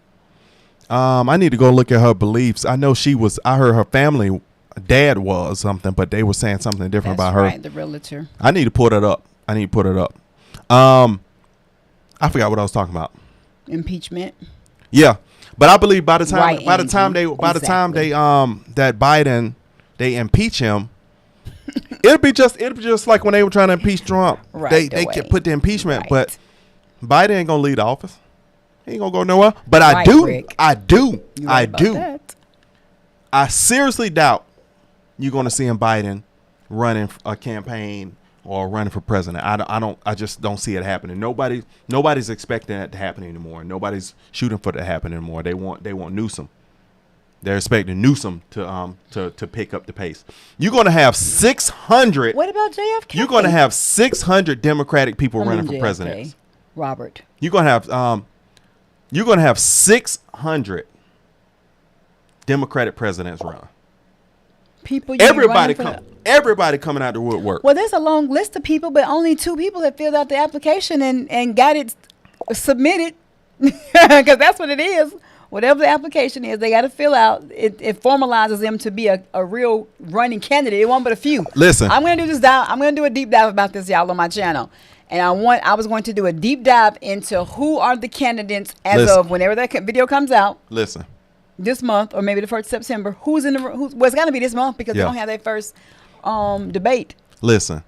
I need to go look at her beliefs. I know I heard her family dad was something, but they were saying something different about her. Right, the realtor. I need to put it up. I forgot what I was talking about. Impeachment. Yeah, but I believe by the time that Biden they impeach him, it'll be just like when they were trying to impeach Trump. Right, they can put the impeachment, right. But Biden ain't gonna leave the office. He ain't gonna go nowhere. But Rick. I do. That. I seriously doubt you're gonna see him Biden running a campaign or running for president. I just don't see it happening. Nobody's expecting that to happen anymore. Nobody's shooting for it to happen anymore. They want Newsom. They're expecting Newsom to pick up the pace. You're going to have 600. What about JFK? You're going to have 600 Democratic people running for president. Robert. You're going to have 600 Democratic presidents run. Everybody coming out the woodwork. Well, there's a long list of people, but only 2 people have filled out the application and got it submitted, because that's what it is. Whatever the application is, they got to fill out. It formalizes them to be a real running candidate. It won't but a few. Listen, I'm going to do this dive. I'm going to do a deep dive about this, y'all, on my channel. And I was going to do a deep dive into who are the candidates of whenever that video comes out. Listen. This month, or maybe the 1st of September, it's got to be this month because they don't have their first debate. Listen.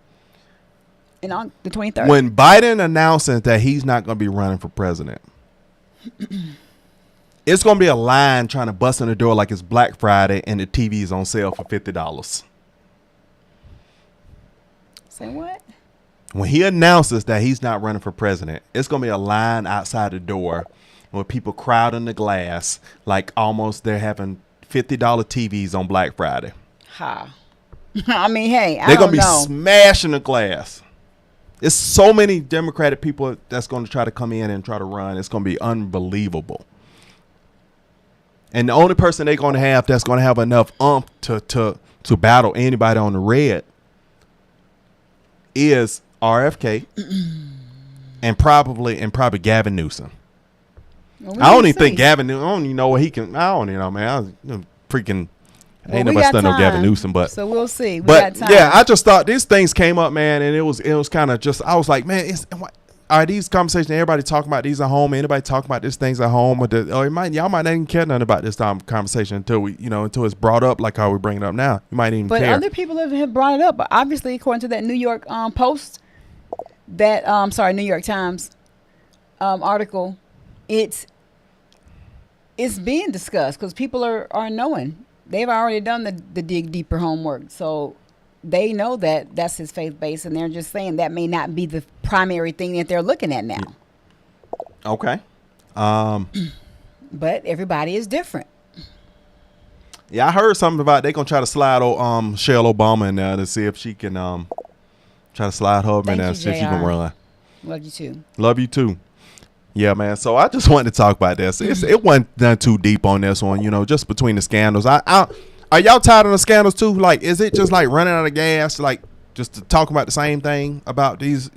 And on the 23rd. When Biden announces that he's not going to be running for president, it's going to be a line trying to bust in the door like it's Black Friday and the TV is on sale for $50. Say what? When he announces that he's not running for president, it's going to be a line outside the door with people crowding the glass like almost they're having $50 TVs on Black Friday. Ha. I mean, hey, they're going to be smashing the glass. It's so many Democratic people that's going to try to come in and try to run. It's going to be unbelievable. And the only person they're going to have that's going to have enough to battle anybody on the red is RFK and probably Gavin Newsom. Well, I don't even think Gavin Newsom. I don't even know what he can. I don't even know, man. Ain't nobody studying no Gavin Newsom, but so we'll see. We got time. Yeah, I just thought these things came up, man, and it was kind of just. I was like, man, are these conversations? Everybody talking about these at home? Anybody talking about these things at home? Y'all might not even care nothing about this conversation until until it's brought up like how we bring it up now. You might even care. But other people have brought it up. But obviously, according to that New York Post, that New York Times article, it's being discussed because people are knowing. They've already done the dig deeper homework, so they know that that's his faith base, and they're just saying that may not be the primary thing that they're looking at now. Okay. But everybody is different. Yeah, I heard something about they're gonna try to slide Michelle Obama in there to see if she can try to slide her in there and see if she can run. Love you too. Love you too. Yeah, man. So I just wanted to talk about this. It wasn't done too deep on this one, just between the scandals. Are y'all tired of the scandals too? Like, is it just like running out of gas? Like, just to talk about the same thing about these,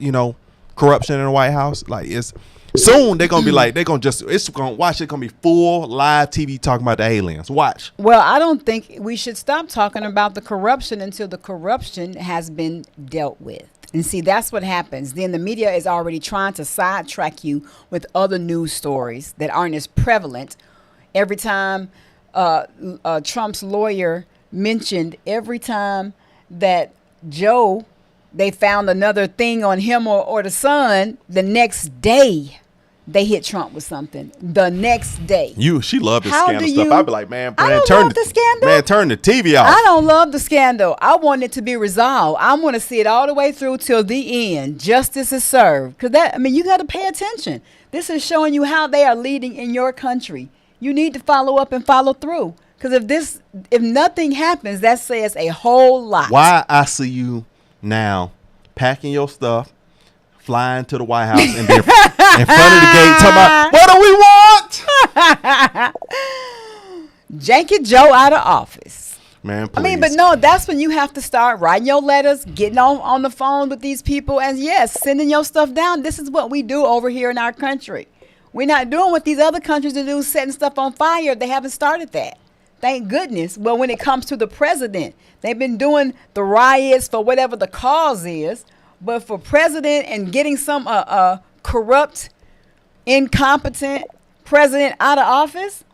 corruption in the White House. Like, it's soon they're gonna be like, it's gonna be full live TV talking about the aliens. Watch. Well, I don't think we should stop talking about the corruption until the corruption has been dealt with. And see, that's what happens. Then the media is already trying to sidetrack you with other news stories that aren't as prevalent. Every time Trump's lawyer mentioned, every time that Joe, they found another thing on him or the son, the next day they hit Trump with something. The next day. She loved this scandal stuff. I'd be like, man, turn the scandal. Man, turn the TV off. I don't love the scandal. I want it to be resolved. I want to see it all the way through till the end. Justice is served. Because you got to pay attention. This is showing you how they are leading in your country. You need to follow up and follow through. Because if nothing happens, that says a whole lot. Why I see you now packing your stuff, flying to the White House and be in front of the gate talking about, what do we want? Janky Joe out of office. Man, please. But no, that's when you have to start writing your letters, getting on the phone with these people, and yes, sending your stuff down. This is what we do over here in our country. We're not doing what these other countries do, setting stuff on fire. They haven't started that. Thank goodness. Well, when it comes to the president, they've been doing the riots for whatever the cause is. But for president and getting some corrupt, incompetent president out of office,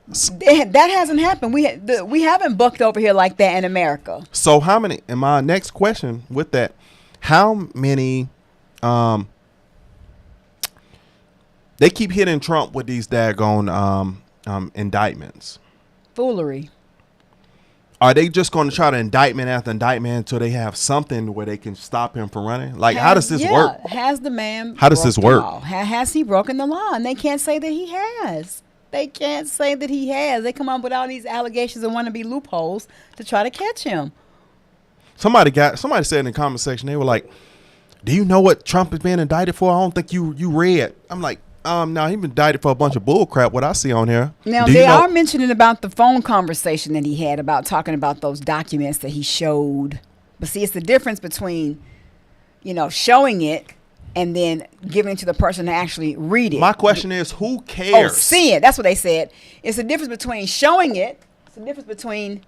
that hasn't happened. We haven't bucked over here like that in America. So how many? And my next question with that, how many? They keep hitting Trump with these daggone indictments. Foolery. Are they just going to try to indictment after indictment until they have something where they can stop him from running? Like, how does this work? Has the man? How does this work? Has he broken the law? And they can't say that he has. They can't say that he has. They come up with all these allegations and want to be loopholes to try to catch him. Somebody said in the comment section, they were like, "Do you know what Trump is being indicted for?" I don't think you read. I'm like, no, he's been indicted for a bunch of bull crap, what I see on here. Now, they are mentioning about the phone conversation that he had about talking about those documents that he showed. But see, it's the difference between, showing it and then giving it to the person to actually read it. My question is, who cares? Oh, see it. That's what they said. It's the difference between showing it. It's the difference between,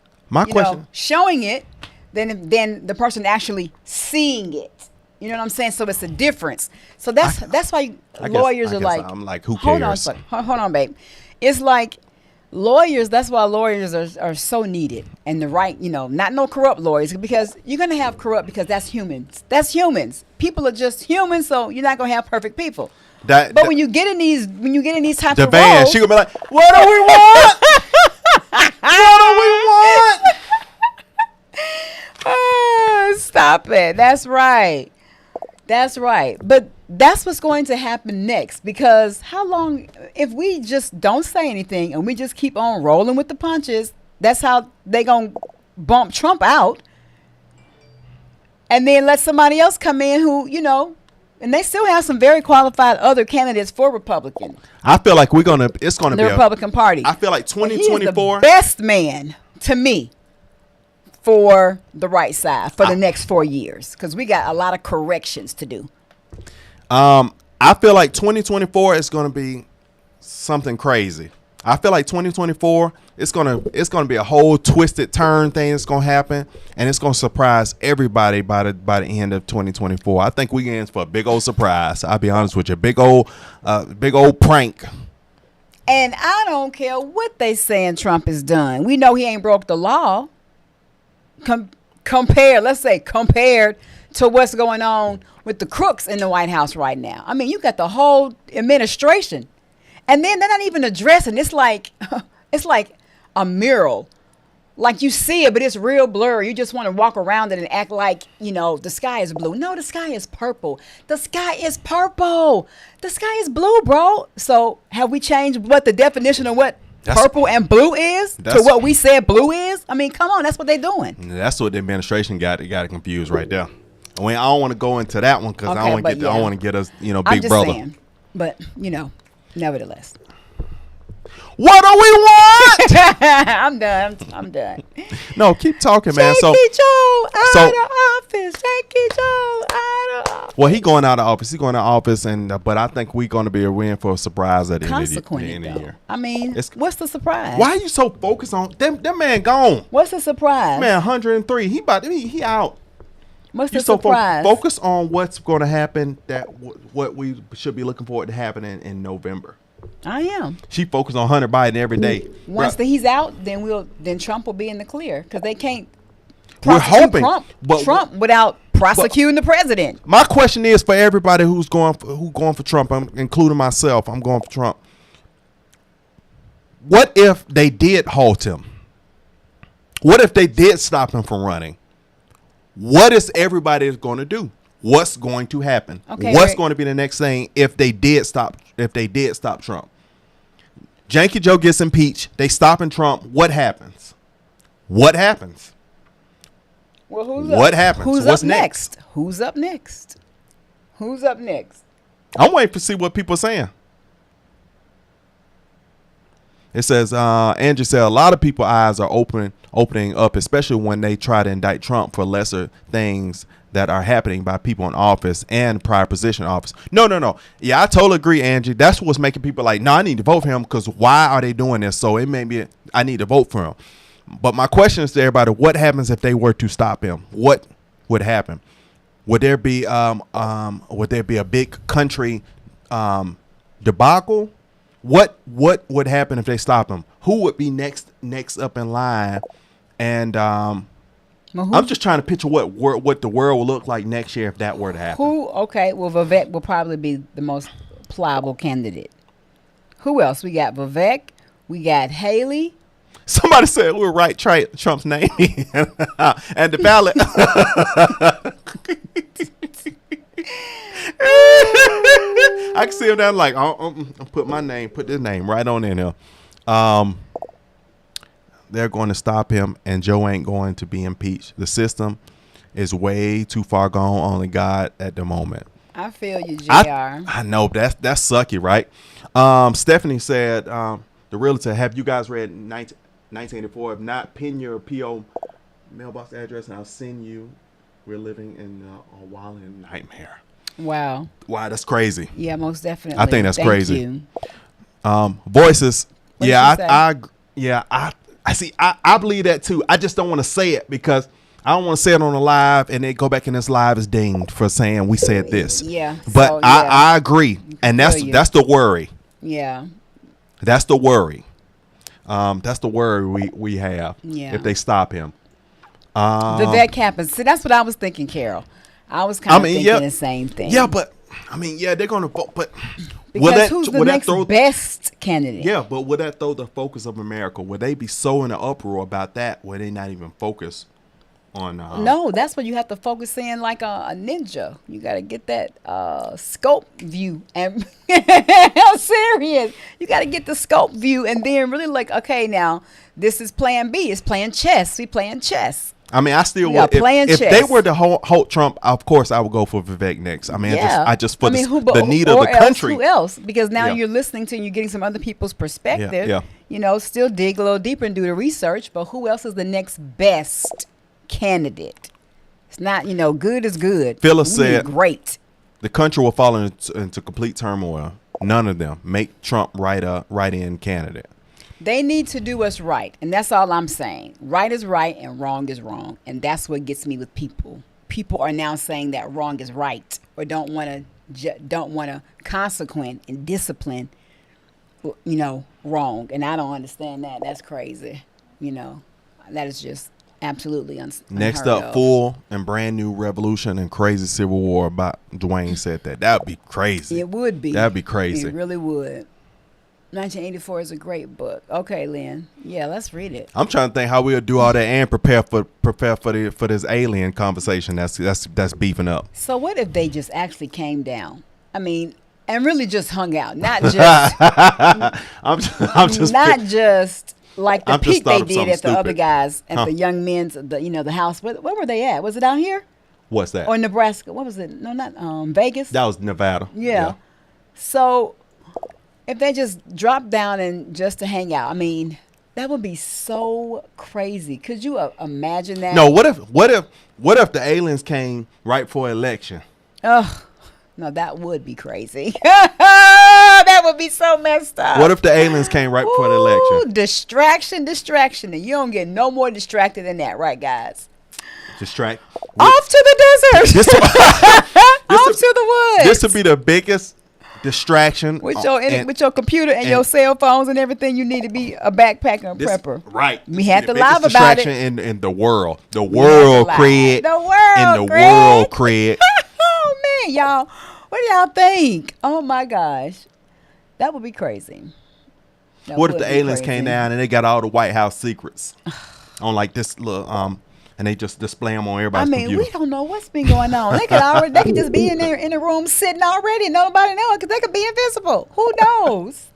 showing it than the person actually seeing it. You know what I'm saying? So it's a difference. So that's why lawyers are like, I'm like, who cares? Hold on, babe. It's like lawyers. That's why lawyers are so needed. And the right, not no corrupt lawyers, because you're gonna have corrupt, because that's humans. That's humans. People are just humans, so you're not gonna have perfect people. But when you get in these types of roles, she gonna be like, what do we want? What do we want? Stop it. That's right. That's right. But that's what's going to happen next, because how long, if we just don't say anything and we just keep on rolling with the punches, that's how they going to bump Trump out and then let somebody else come in who, and they still have some very qualified other candidates for Republican. I feel like it's going to be the Republican Party. I feel like 2024. He is the best man to me for the right side for the next 4 years, because we got a lot of corrections to do. I feel like 2024 is going to be something crazy. I feel like 2024 it's going to be a whole twisted turn thing that's going to happen, and it's going to surprise everybody by the end of 2024. I think we in for a big old surprise. I'll be honest with you, big old prank. And I don't care what they saying Trump has done. We know he ain't broke the law. Compared to what's going on with the crooks in the White House right now. I mean, you got the whole administration, and then they're not even addressing. It's like a mural, like you see it, but it's real blurry. You just want to walk around it and act like the sky is blue. No, the sky is purple. The sky is purple. The sky is blue, bro. So have we changed what the definition of what purple and blue is to what we said blue is? I mean, come on, that's what they're doing. That's what the administration got it confused right there. I mean, I don't want to go into that one because I don't want to get us, big I'm just brother. Saying, but nevertheless. What do we want? I'm done. No, keep talking, man. Joe out of office. Jackie Jones out of office. Well, he going out of office. He going out of office, but I think we're going to be in for a surprise at the end of the year. I mean, what's the surprise? Why are you so focused on that man gone? What's the surprise? Man, 103. He out. What's the surprise? Focus on what's going to happen. What we should be looking forward to happening in November. I am. She focused on Hunter Biden every day. Once he's out, then Trump will be in the clear because they can't. We're hoping Trump without prosecuting the president. My question is for everybody who's going for Trump, including myself. I'm going for Trump. What if they did halt him? What if they did stop him from running? What is everybody going to do? What's going to happen? Okay, what's going to be the next thing if they did stop Trump? Janky Joe gets impeached. They stopping Trump. What happens? What happens? Well, what happens? Who's up next? Who's up next? Who's up next? I'm waiting to see what people are saying. It says, Andrew said, a lot of people's eyes are opening up, especially when they try to indict Trump for lesser things that are happening by people in office and prior position office. No. Yeah, I totally agree, Angie. That's what's making people like, no, I need to vote for him because why are they doing this? So it may be I need to vote for him. But my question is to everybody, what happens if they were to stop him? What would happen? Would there be a big country debacle? What would happen if they stop him? Who would be next up in line? And I'm just trying to picture what the world will look like next year if that were to happen. Okay, well, Vivek will probably be the most pliable candidate. Who else? We got Vivek. We got Haley. Somebody said we'll write Trump's name in and the ballot. I can see him down like, I'll put this name right on in here. They're going to stop him, and Joe ain't going to be impeached. The system is way too far gone. Only God at the moment. I feel you, JR. I know that's sucky, right? Stephanie said, the realtor, have you guys read 1984? If not, pin your PO mailbox address, and I'll send you. We're living in a wild nightmare. Wow, that's crazy. Yeah, most definitely. I think that's crazy. You. Voices. I see. I believe that too. I just don't want to say it because I don't want to say it on the live and then go back in this live is dinged for saying we said this. Yeah. But I agree, and that's the worry. Yeah. That's the worry. That's the worry we have. Yeah. If they stop him. Vivek happens. See, that's what I was thinking, Carol. I was kind of thinking the same thing. Yeah, but they're going to vote. But because who's the next best candidate? Yeah, but would that throw the focus of America? Would they be so in an uproar about that? Would they not even focus on? No, that's what you have to focus in like a ninja. You got to get that scope view, and I'm serious. You got to get the scope view, and then really like, okay, now this is Plan B. It's playing chess. We playing chess. I mean, I still would. If they were to hold Trump, of course, I would go for Vivek next. I mean, the need of the country. Who else? Because now you're listening to and you're getting some other people's perspective. Yeah. You know, still dig a little deeper and do the research. But who else is the next best candidate? It's not, good is good. Phyllis said, great. The country will fall into complete turmoil. None of them make Trump write-in candidate. They need to do us right, and that's all I'm saying. Right is right, and wrong is wrong, and that's what gets me with people. People are now saying that wrong is right, or don't want to consequent and discipline, wrong, and I don't understand that. That's crazy. That is just absolutely Next up, full and brand new revolution and crazy civil war. About Dwayne said that would be crazy. It would be. That'd be crazy. It really would. 1984 is a great book. Okay, Lynn. Yeah, let's read it. I'm trying to think how we'll do all that and prepare for this alien conversation that's beefing up. So what if they just actually came down? I mean, and really just hung out, not just. I'm just not just like the peak they did at the other guys at the young men's the house. Where were they at? Was it out here? What's that? Or Nebraska? What was it? No, not Vegas. That was Nevada. Yeah. So. If they just drop down and just to hang out, I mean, That would be so crazy. Could you imagine that? No, what if the aliens came right before election? Oh, no, that would be crazy. That would be so messed up. What if the aliens came right before the election? Distraction. And you don't get no more distracted than that, right, guys? Distract. Off to the desert. Off to the woods. This would be the biggest distraction. With your computer and your cell phones and everything, you need to be a backpacker and prepper. Right. We have to live about it. In the world. The world, Craig. The world, in the world, Craig. Oh, man, y'all. What do y'all think? Oh, my gosh. That would be crazy. What if the aliens came down and they got all the White House secrets on like this little and they just display them on everybody's computer? We don't know what's been going on. They could just be in there in the room sitting already. Nobody knows because they could be invisible. Who knows?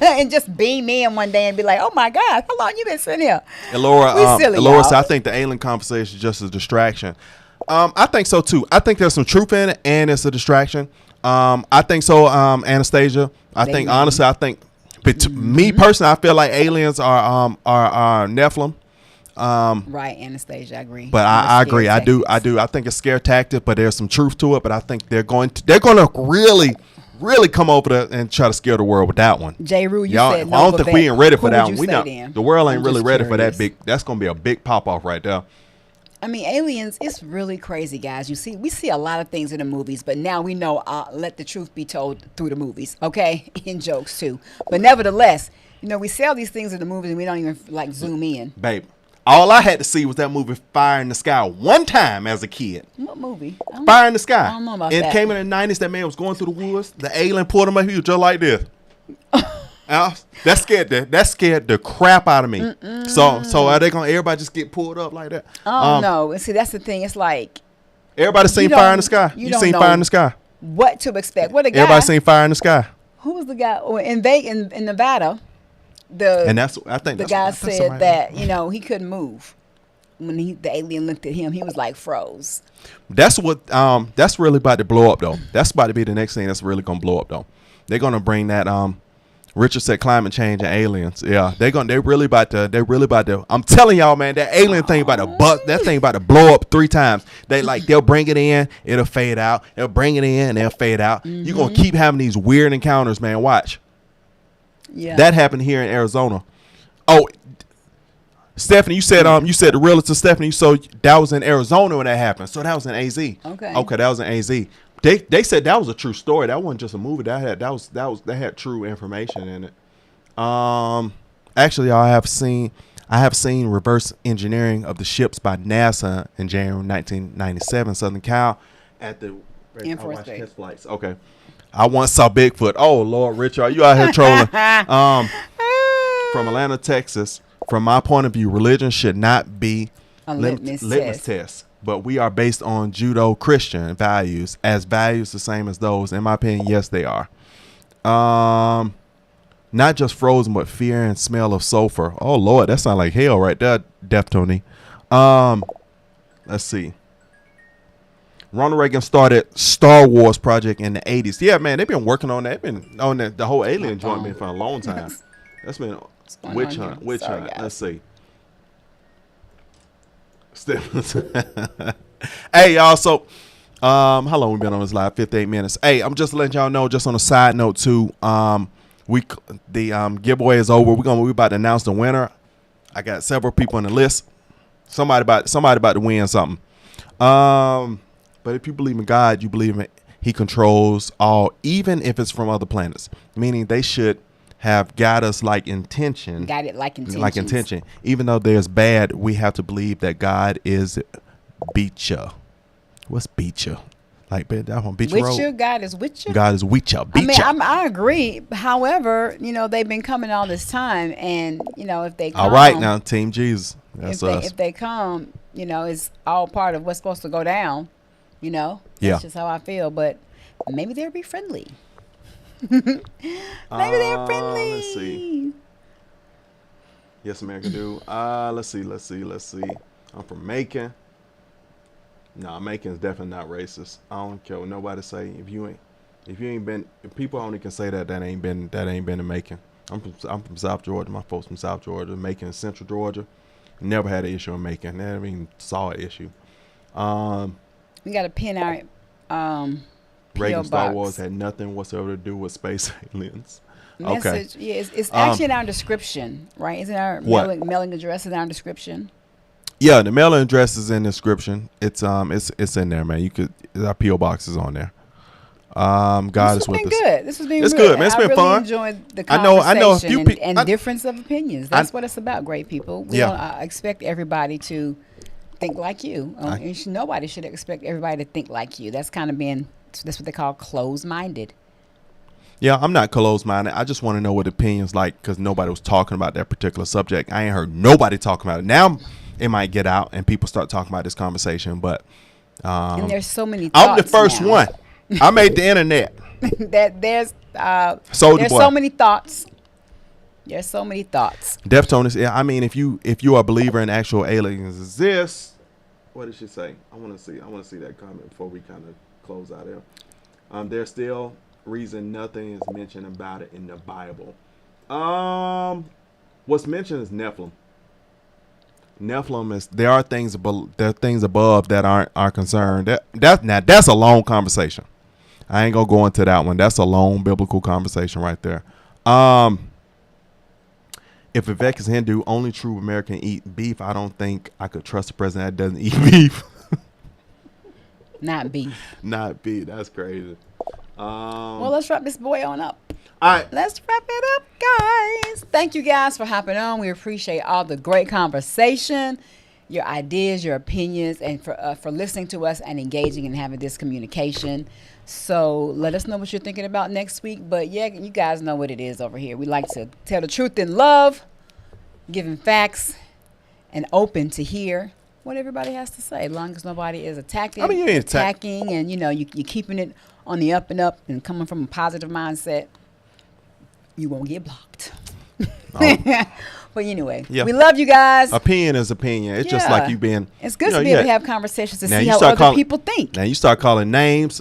And just beam in one day and be like, "Oh my God, how long you been sitting here?" And Laura said, "I think the alien conversation is just a distraction." I think so too. I think there's some truth in it, and it's a distraction. I think so, Anastasia. I think me personally, I feel like aliens are Nephilim. Right, Anastasia, I agree. But I agree. I do. I think it's scare tactic, but there's some truth to it. But I think they're going to really come over there and try to scare the world with that one. J. Rue, you said no. I don't think we ain't ready for that one. The world ain't really ready for that big. That's going to be a big pop off right there. I mean, aliens, it's really crazy, guys. We see a lot of things in the movies, but now we know, let the truth be told through the movies, okay? In jokes, too. But nevertheless, we see all these things in the movies and we don't even, zoom in. Babe, all I had to see was that movie Fire in the Sky one time as a kid. What movie? Fire in the Sky. I don't know about that. It came in the 90s. That man was going through the woods. The alien pulled him up. He was just like this. That scared the crap out of me. So are they gonna everybody just get pulled up like that? Oh no! See, that's the thing. It's like everybody seen Fire in the Sky. You seen Fire in the Sky? What to expect? What a guy? Everybody seen Fire in the Sky. Who was the guy? Oh, in Nevada, the guy said that he couldn't move when the alien looked at him. He was like froze. That's really about to blow up though. That's about to be the next thing that's really gonna blow up though. They're gonna bring that Richard said climate change and aliens. Yeah, they're really about to. I'm telling y'all, man, that alien thing about to blow up 3 times. They'll bring it in, it'll fade out. They'll bring it in, and they'll fade out. Mm-hmm. You're gonna keep having these weird encounters, man. Watch. Yeah. That happened here in Arizona. Oh, Stephanie, you said the realtor Stephanie. So that was in Arizona when that happened. So that was in AZ. Okay, that was in AZ. They said that was a true story. That wasn't just a movie. That had true information in it. Actually, I have seen reverse engineering of the ships by NASA in January 1997, Southern Cal, at the Air Force test flights. Okay, I once saw Bigfoot. Oh Lord, Richard, you out here trolling? From Atlanta, Texas. From my point of view, religion should not be a litmus test. But we are based on Judeo-Christian values, as values the same as those. In my opinion, yes, they are. Not just frozen, but fear and smell of sulfur. Oh, Lord, that sounds like hell right there, Deftony. Let's see. Ronald Reagan started Star Wars project in the 80s. Yeah, man, they've been working on that. They've been on the whole alien joint for a long time. That's been witch hunt. Let's see. Hey y'all, so how long we been on this live? 58 minutes. Hey, I'm just letting y'all know, just on a side note too, the giveaway is over. We about to announce the winner. I got several people on the list. Somebody about to win something. But if you believe in God, you believe in He controls all, even if it's from other planets, meaning they should have got us like intention. Got it like intention. Even though there's bad, we have to believe that God is Beecha. What's Beecha? Like that one, Beecha Road. God is with you. God is with you. I agree. However, they've been coming all this time, and if they come, all right now, Team Jesus. That's us. If they come, it's all part of what's supposed to go down. That's just how I feel. But maybe they'll be friendly. Maybe they're friendly. Let's see. Yes, America do. Let's see. I'm from Macon. No, Macon's definitely not racist. I don't care what nobody say. If you ain't been, if people only can say that ain't been to Macon. I'm from South Georgia. My folks from South Georgia, Macon, Central Georgia. Never had an issue in Macon. Never even saw an issue. We got to pin our Reagan PO Star box. Wars had nothing whatsoever to do with space aliens. Message, Okay. yeah, it's actually in our description, right? Isn't our mailing address in our description? Yeah, the mailing address is in the description. It's in there, man. You could our PO box is on there. God is with us. Good. This has been it's good. good, man. It's I been really fun. Enjoyed the conversation I know a few people and difference of opinions. That's what it's about, great people. We don't expect everybody to think like you. Nobody should expect everybody to think like you. That's what they call closed-minded. Yeah, I'm not closed-minded. I just want to know what opinions like because nobody was talking about that particular subject. I ain't heard nobody talking about it. Now it might get out and people start talking about this conversation, but and there's so many thoughts I'm the first one. I made the internet. There's so many thoughts. There's so many thoughts. Deftones. Yeah, I mean, if you are a believer in actual aliens exist, what did she say? I want to see that comment before we kind of close out there. There's still reason nothing is mentioned about it in the Bible. What's mentioned is Nephilim. Nephilim is there are things above that aren't concerned. That's a long conversation. I ain't gonna go into that one. That's a long biblical conversation right there. If Vivek is Hindu, only true American eat beef. I don't think I could trust a president that doesn't eat beef. Not beef. Not beef. That's crazy. Well, let's wrap this boy on up. All right. Let's wrap it up, guys. Thank you guys for hopping on. We appreciate all the great conversation, your ideas, your opinions, and for listening to us and engaging and having this communication. So let us know what you're thinking about next week. But yeah, you guys know what it is over here. We like to tell the truth in love, giving facts, and open to hear what everybody has to say, as long as nobody is attacking, and you're keeping it on the up and up and coming from a positive mindset. You won't get blocked. But anyway, we love you guys. Opinion is opinion. It's just like you being. It's good to be able to have conversations to see how other people think. Now you start calling names.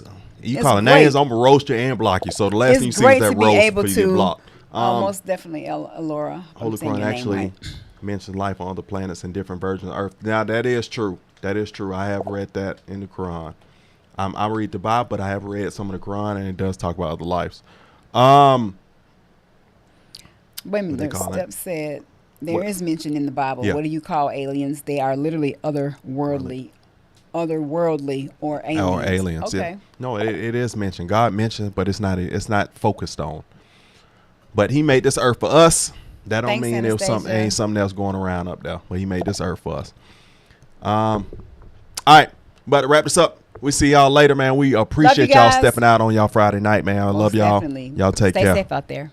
Calling names, I'm gonna roast you and block you. So the last thing you see is that roast before you get blocked. Most definitely, Laura. Holy Quran actually mentions life on other planets and different versions of Earth. Now that is true. That is true. I have read that in the Quran. I read the Bible, but I have read some of the Quran, and it does talk about other lives. Wait a minute. Steph said there is mention in the Bible. Yeah. What do you call aliens? They are literally otherworldly or aliens. Or aliens. Okay. Yeah. No, it is mentioned. God mentioned, but it's not focused on. But He made this earth for us. That don't mean there was something else going around up there. But He made this earth for us. All right, about to wrap this up. We see y'all later, man. We appreciate y'all stepping out on y'all Friday night, man. I love y'all. Definitely. Y'all take care. Stay safe out there.